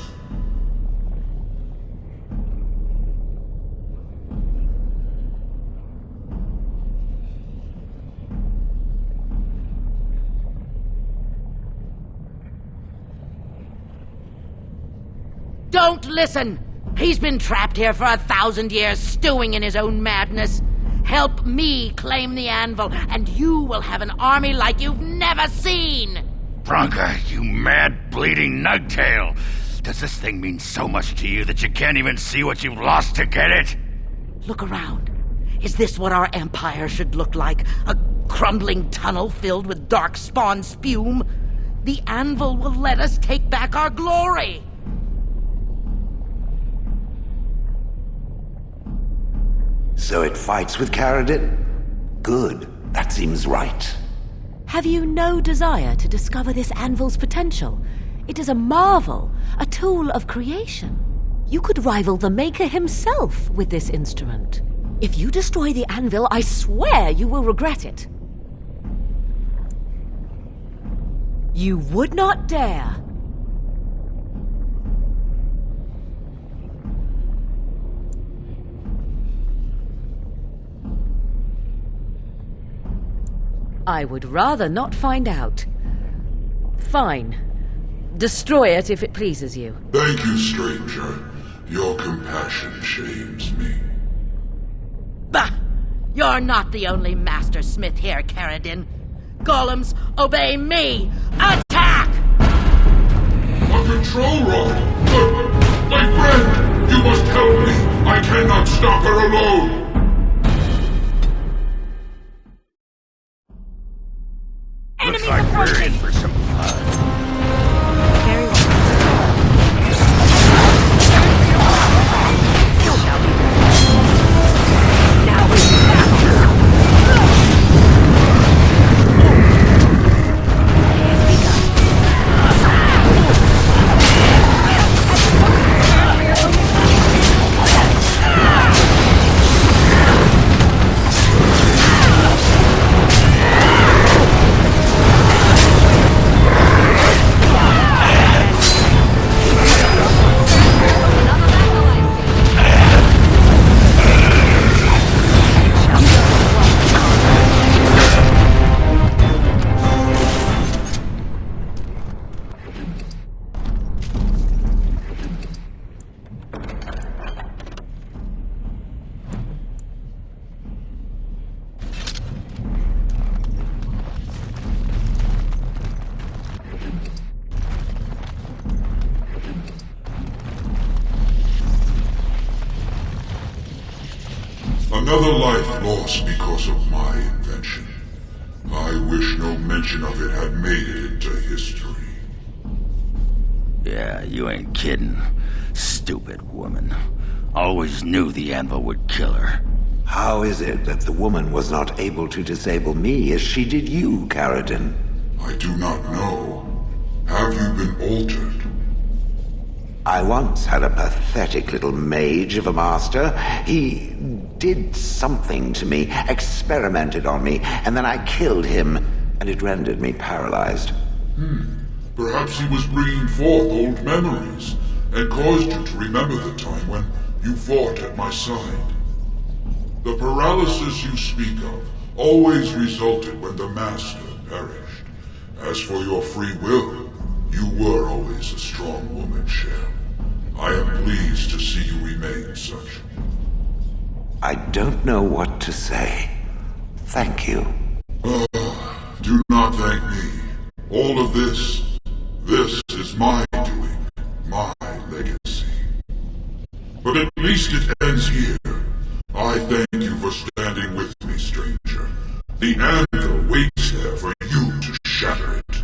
Don't listen! He's been trapped here for 1,000 years, stewing in his own madness. Help me claim the anvil, and you will have an army like you've never seen! Bronca, you mad, bleeding nugtail! Does this thing mean so much to you that you can't even see what you've lost to get it? Look around. Is this what our empire should look like? A crumbling tunnel filled with darkspawn spume? The anvil will let us take back our glory! So it fights with Carradine? Good. That seems right. Have you no desire to discover this anvil's potential? It is a marvel, a tool of creation. You could rival the Maker himself with this instrument. If you destroy the anvil, I swear you will regret it. You would not dare. I would rather not find out. Fine. Destroy it if it pleases you. Thank you, stranger. Your compassion shames me. Bah! You're not the only master smith here, Caradin. Golems, obey me! Attack! A control rod! My friend! You must help me! I cannot stop her alone! Looks like we're in for some fun. Another life lost because of my invention. I wish no mention of it had made it into history. Yeah, you ain't kidding. Stupid woman. Always knew the anvil would kill her. How is it that the woman was not able to disable me as she did you, Caradin? I do not know. Have you been altered? I once had a pathetic little mage of a master. He did something to me, experimented on me, and then I killed him, and it rendered me paralyzed. Perhaps he was bringing forth old memories, and caused you to remember the time when you fought at my side. The paralysis you speak of always resulted when the Master perished. As for your free will, you were always a strong woman, Shell. I am pleased to see you remain such. I don't know what to say. Thank you. Do not thank me. All of this is my doing, my legacy. But at least it ends here. I thank you for standing with me, stranger. The anvil waits there for you to shatter it.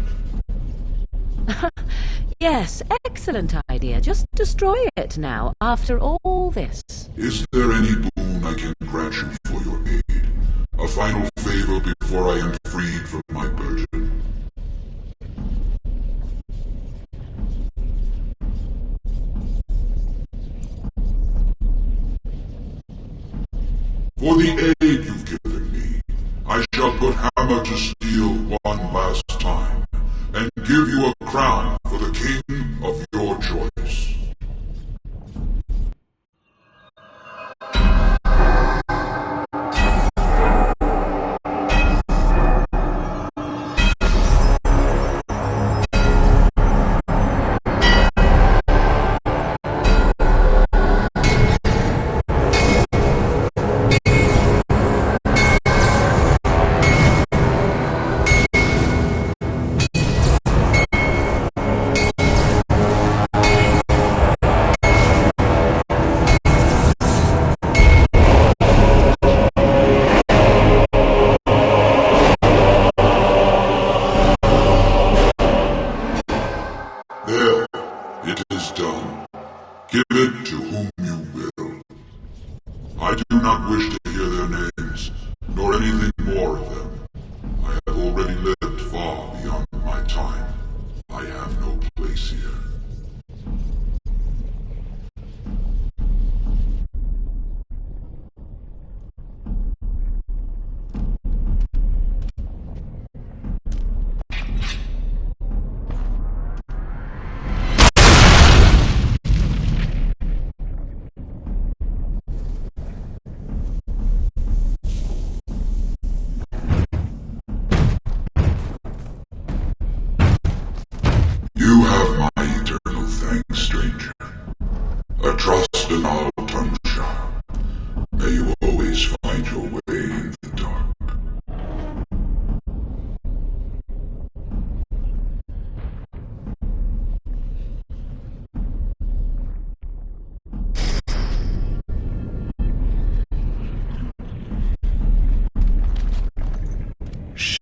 Yes, excellent idea. Just destroy it now, after all this. Is there any boon I can grant you for your aid? A final favor before I am freed from my burden? For the aid you've given me, I shall put hammer to steel one last time, and give you a crown for the king of your choice. There, it is done. Give it to whom you will. I do not wish to hear their names, nor anything more of them. I have already lived far beyond my time. I have no place here.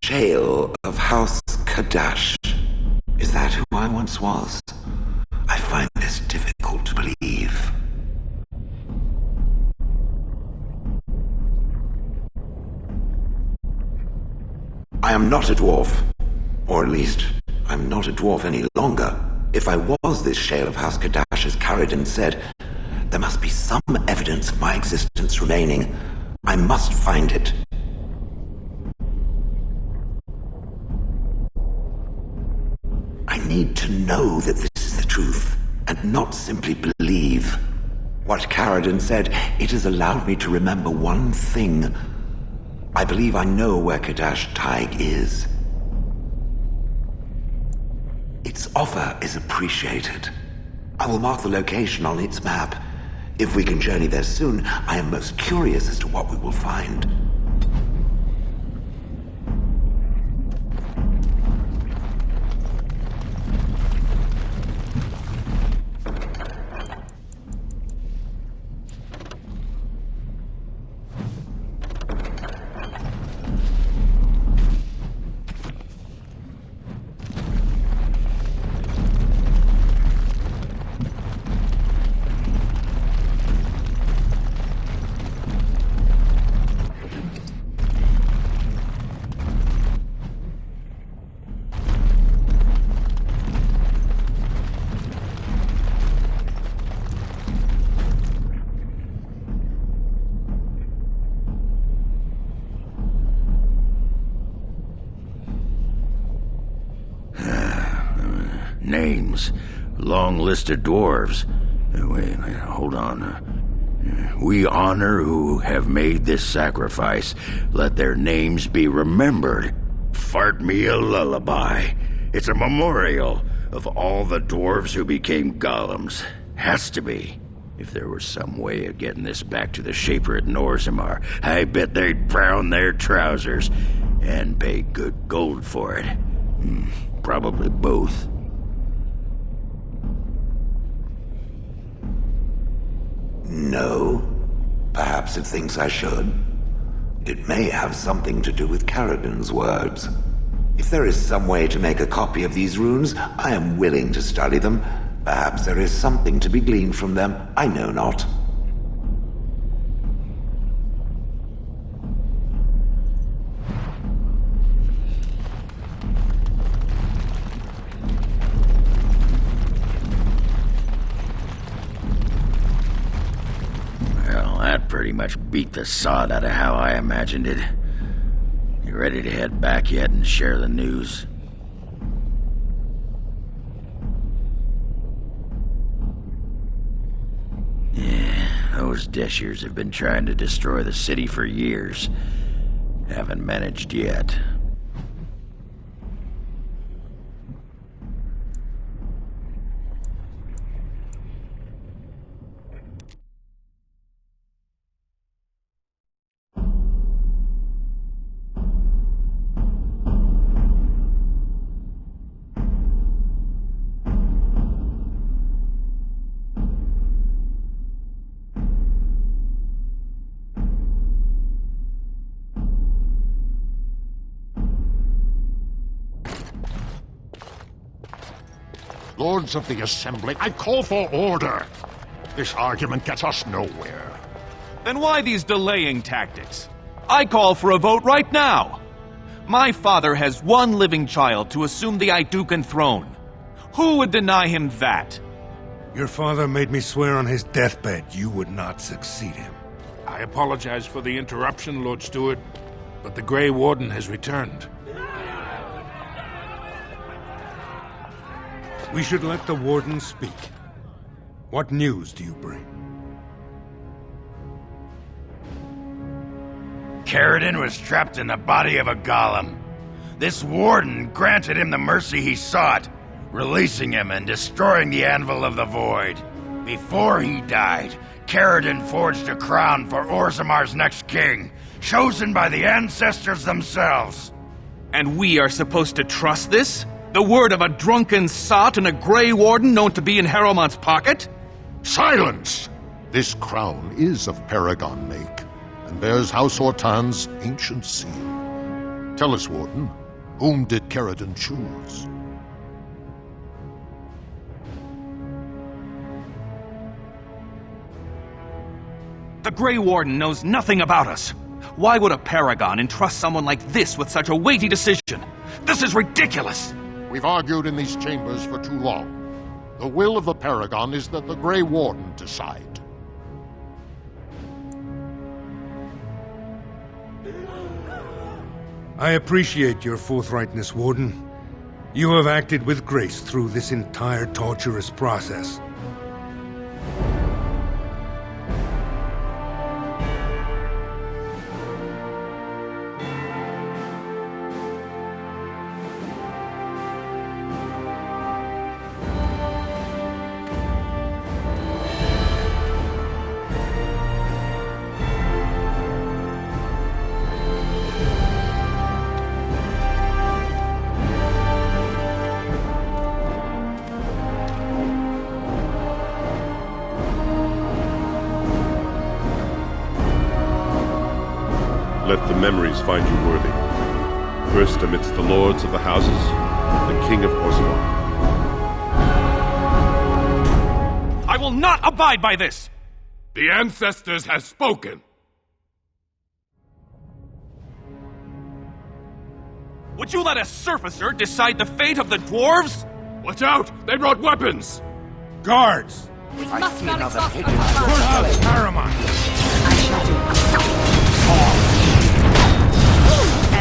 Shale of House Kadash. Is that who I once was? I find this difficult to believe. I am not a dwarf. Or at least, I'm not a dwarf any longer. If I was this Shale of House Kadash, as Caridin said, there must be some evidence of my existence remaining. I must find it. I need to know that this is the truth, and not simply believe. What Caridin said, it has allowed me to remember one thing. I believe I know where Kadash Taig is. Its offer is appreciated. I will mark the location on its map. If we can journey there soon, I am most curious as to what we will find. Names. Long list of dwarves. Wait, hold on. We honor who have made this sacrifice. Let their names be remembered. Fart me a lullaby. It's a memorial of all the dwarves who became golems. Has to be. If there was some way of getting this back to the Shaper at Norzimar, I bet they'd brown their trousers and pay good gold for it. Probably both. No. Perhaps it thinks I should. It may have something to do with Caridin's words. If there is some way to make a copy of these runes, I am willing to study them. Perhaps there is something to be gleaned from them. I know not. That pretty much beat the sod out of how I imagined it. You ready to head back yet and share the news? Yeah, those Deshirs have been trying to destroy the city for years. Haven't managed yet. Lords of the Assembly, I call for order. This argument gets us nowhere. Then why these delaying tactics? I call for a vote right now. My father has one living child to assume the Idukan throne. Who would deny him that? Your father made me swear on his deathbed you would not succeed him. I apologize for the interruption, Lord Stewart, but the Grey Warden has returned. We should let the Warden speak. What news do you bring? Caridin was trapped in the body of a golem. This Warden granted him the mercy he sought, releasing him and destroying the Anvil of the Void. Before he died, Caridin forged a crown for Orzamar's next king, chosen by the ancestors themselves. And we are supposed to trust this? The word of a drunken sot and a Grey Warden known to be in Harrowmont's pocket? Silence! This crown is of Paragon make, and bears House Hortan's ancient seal. Tell us, Warden, whom did Caradon choose? The Grey Warden knows nothing about us. Why would a Paragon entrust someone like this with such a weighty decision? This is ridiculous! We've argued in these chambers for too long. The will of the Paragon is that the Grey Warden decide. I appreciate your forthrightness, Warden. You have acted with grace through this entire torturous process. Let the memories find you worthy. First amidst the lords of the houses, the King of Orzammar. I will not abide by this! The ancestors have spoken. Would you let a surfacer decide the fate of the dwarves? Watch out! They brought weapons! Guards! If I see another hidden Courthouse Paramount! I shall do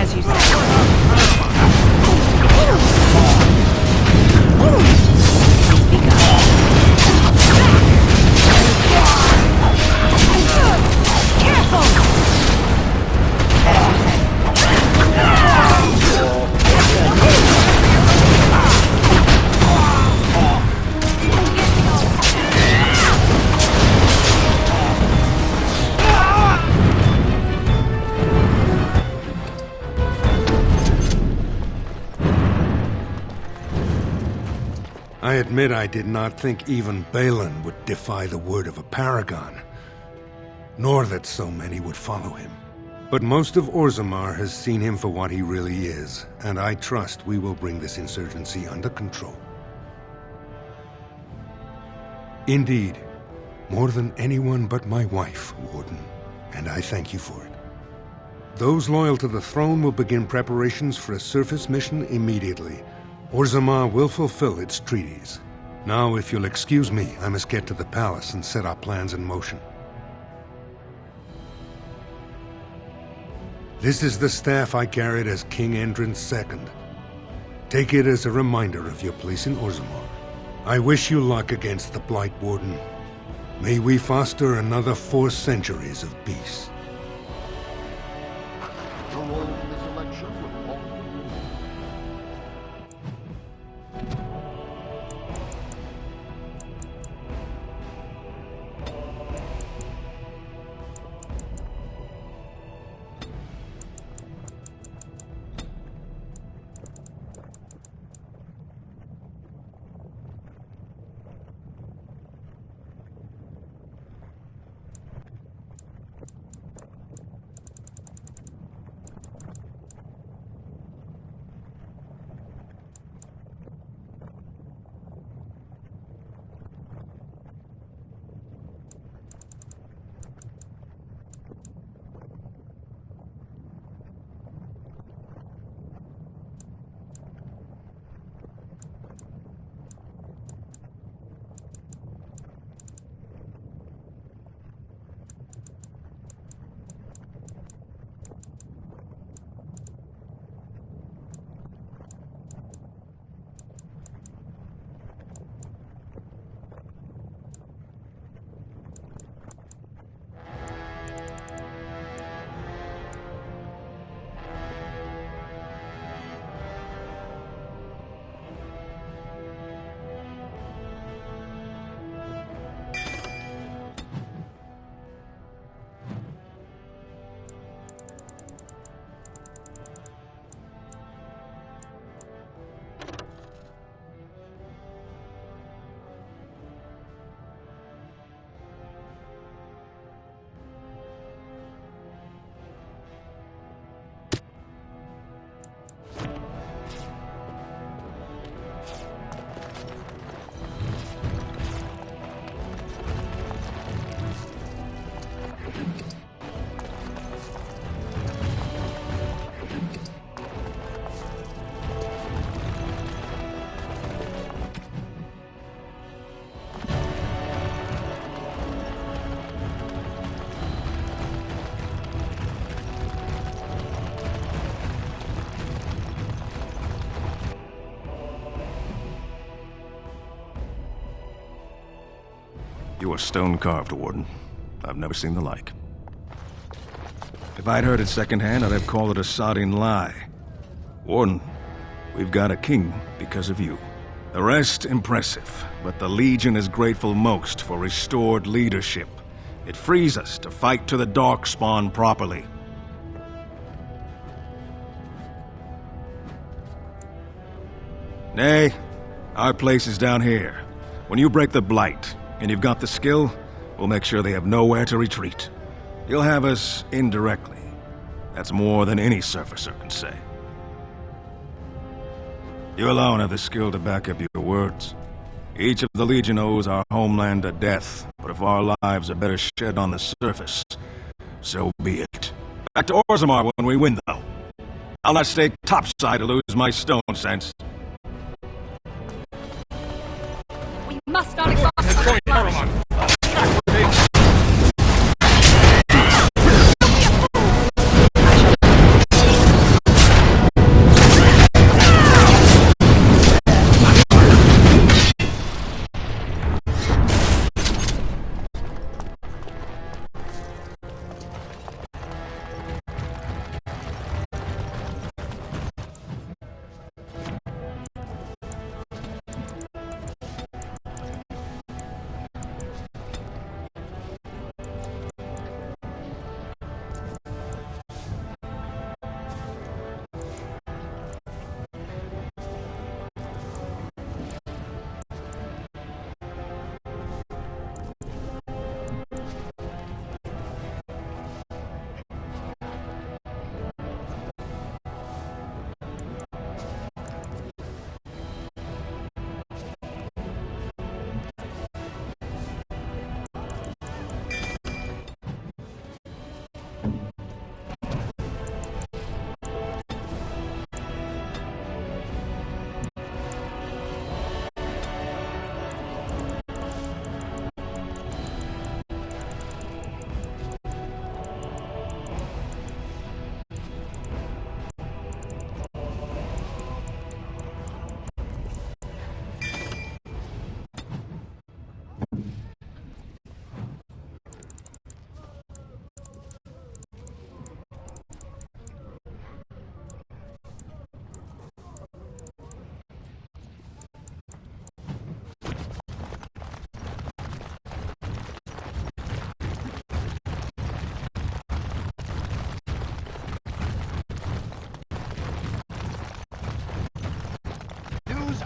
as you say. I admit I did not think even Balin would defy the word of a paragon, nor that so many would follow him. But most of Orzammar has seen him for what he really is, and I trust we will bring this insurgency under control. Indeed, more than anyone but my wife, Warden, and I thank you for it. Those loyal to the throne will begin preparations for a surface mission immediately. Orzammar will fulfill its treaties. Now, if you'll excuse me, I must get to the palace and set our plans in motion. This is the staff I carried as King Endrin's II. Take it as a reminder of your place in Orzammar. I wish you luck against the Blight Warden. May we foster another 4 centuries of peace. Your role in this election will all... You are stone-carved, Warden. I've never seen the like. If I'd heard it secondhand, I'd have called it a sodding lie. Warden, we've got a king because of you. The rest, impressive, but the Legion is grateful most for restored leadership. It frees us to fight to the Darkspawn properly. Nay, our place is down here. When you break the Blight, and you've got the skill, we'll make sure they have nowhere to retreat. You'll have us indirectly. That's more than any surfacer can say. You alone have the skill to back up your words. Each of the Legion owes our homeland a death, but if our lives are better shed on the surface, so be it. Back to Orzammar when we win, though. I'll not stay topside to lose my stone sense. We must not exhaust the Saruman!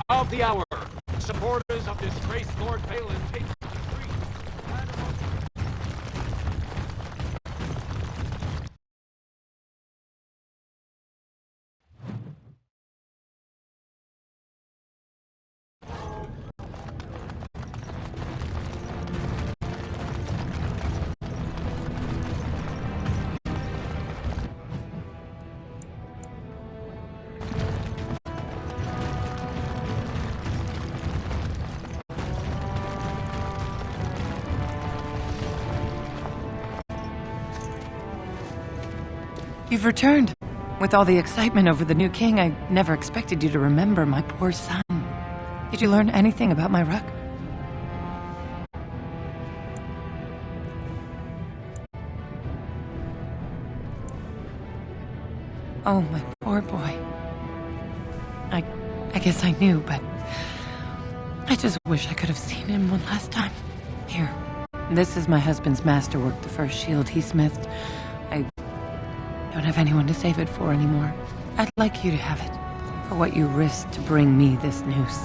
Of the hour. Supporters of disgraced Lord Balin take to the streets. You've returned. With all the excitement over the new king, I never expected you to remember my poor son. Did you learn anything about my ruck? Oh, my poor boy. I guess I knew, but I just wish I could have seen him one last time. Here, this is my husband's masterwork, the first shield he smithed. I don't have anyone to save it for anymore. I'd like you to have it, for what you risked to bring me this news.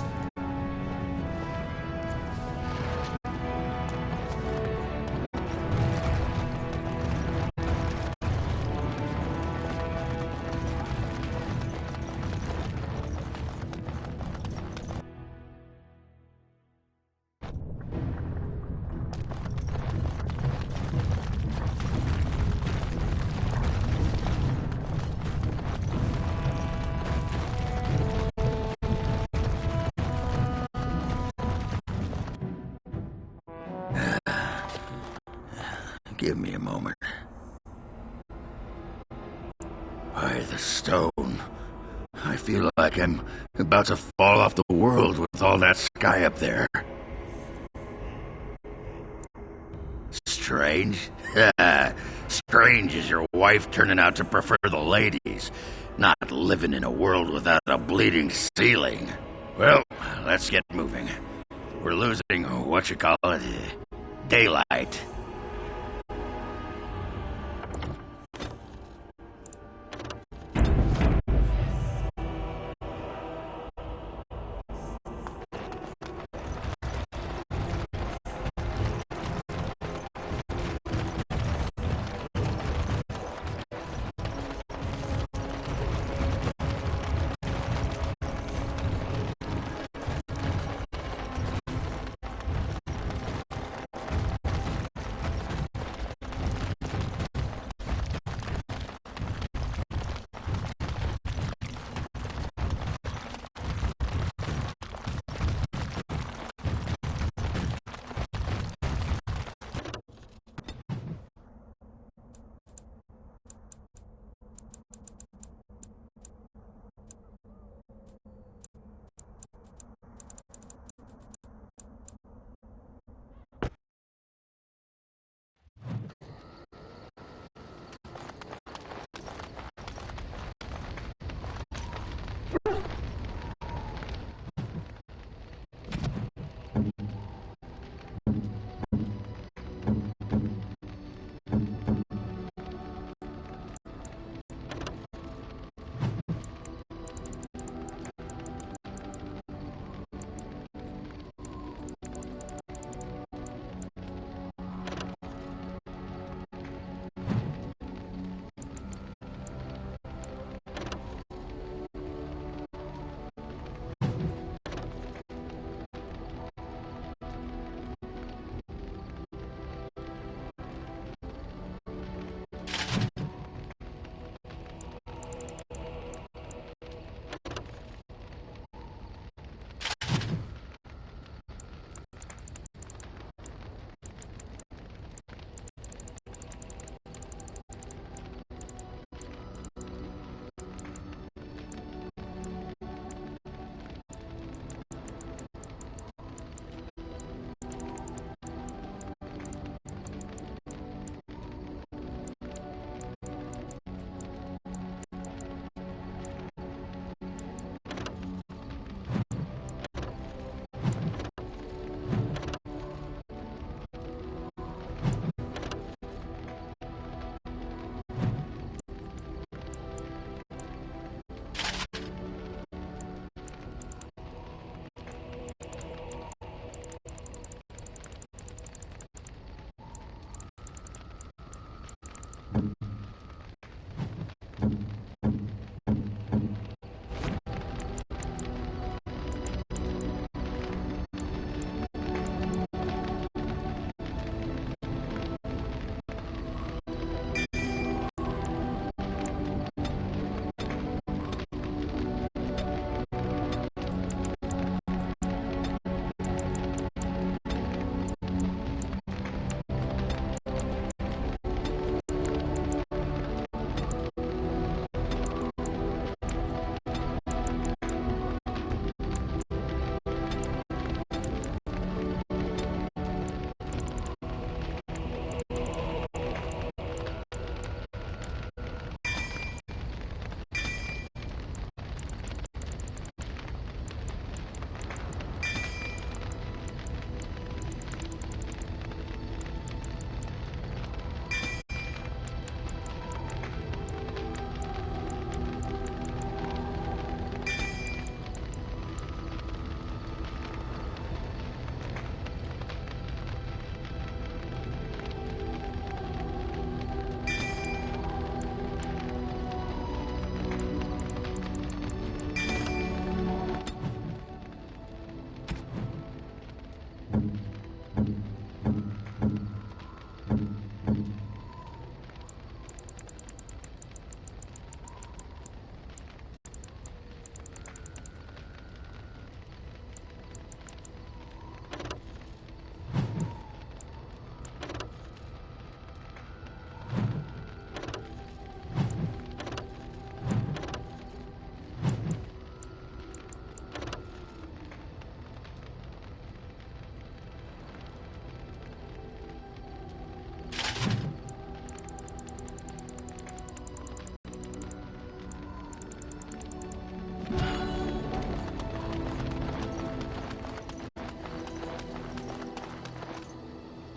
Give me a moment. By the stone. I feel like I'm about to fall off the world with all that sky up there. strange. Strange is your wife turning out to prefer the ladies, not living in a world without a bleeding ceiling. Well, let's get moving. We're losing, daylight.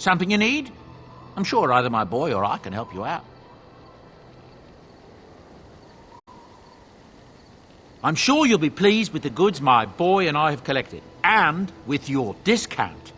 Something you need? I'm sure either my boy or I can help you out. I'm sure you'll be pleased with the goods my boy and I have collected, and with your discount.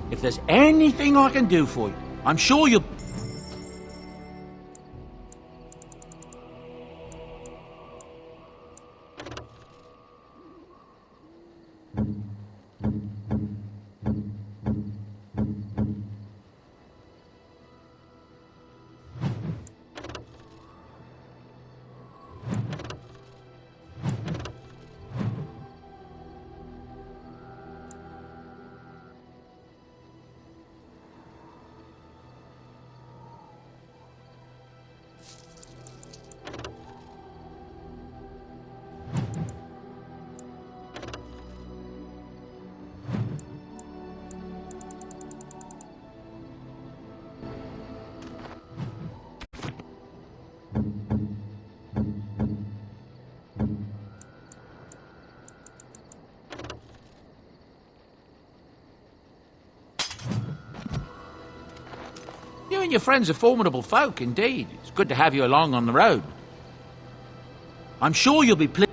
If there's anything I can do for you, I'm sure you'll... and your friends are formidable folk, indeed. It's good to have you along on the road. I'm sure you'll be pleased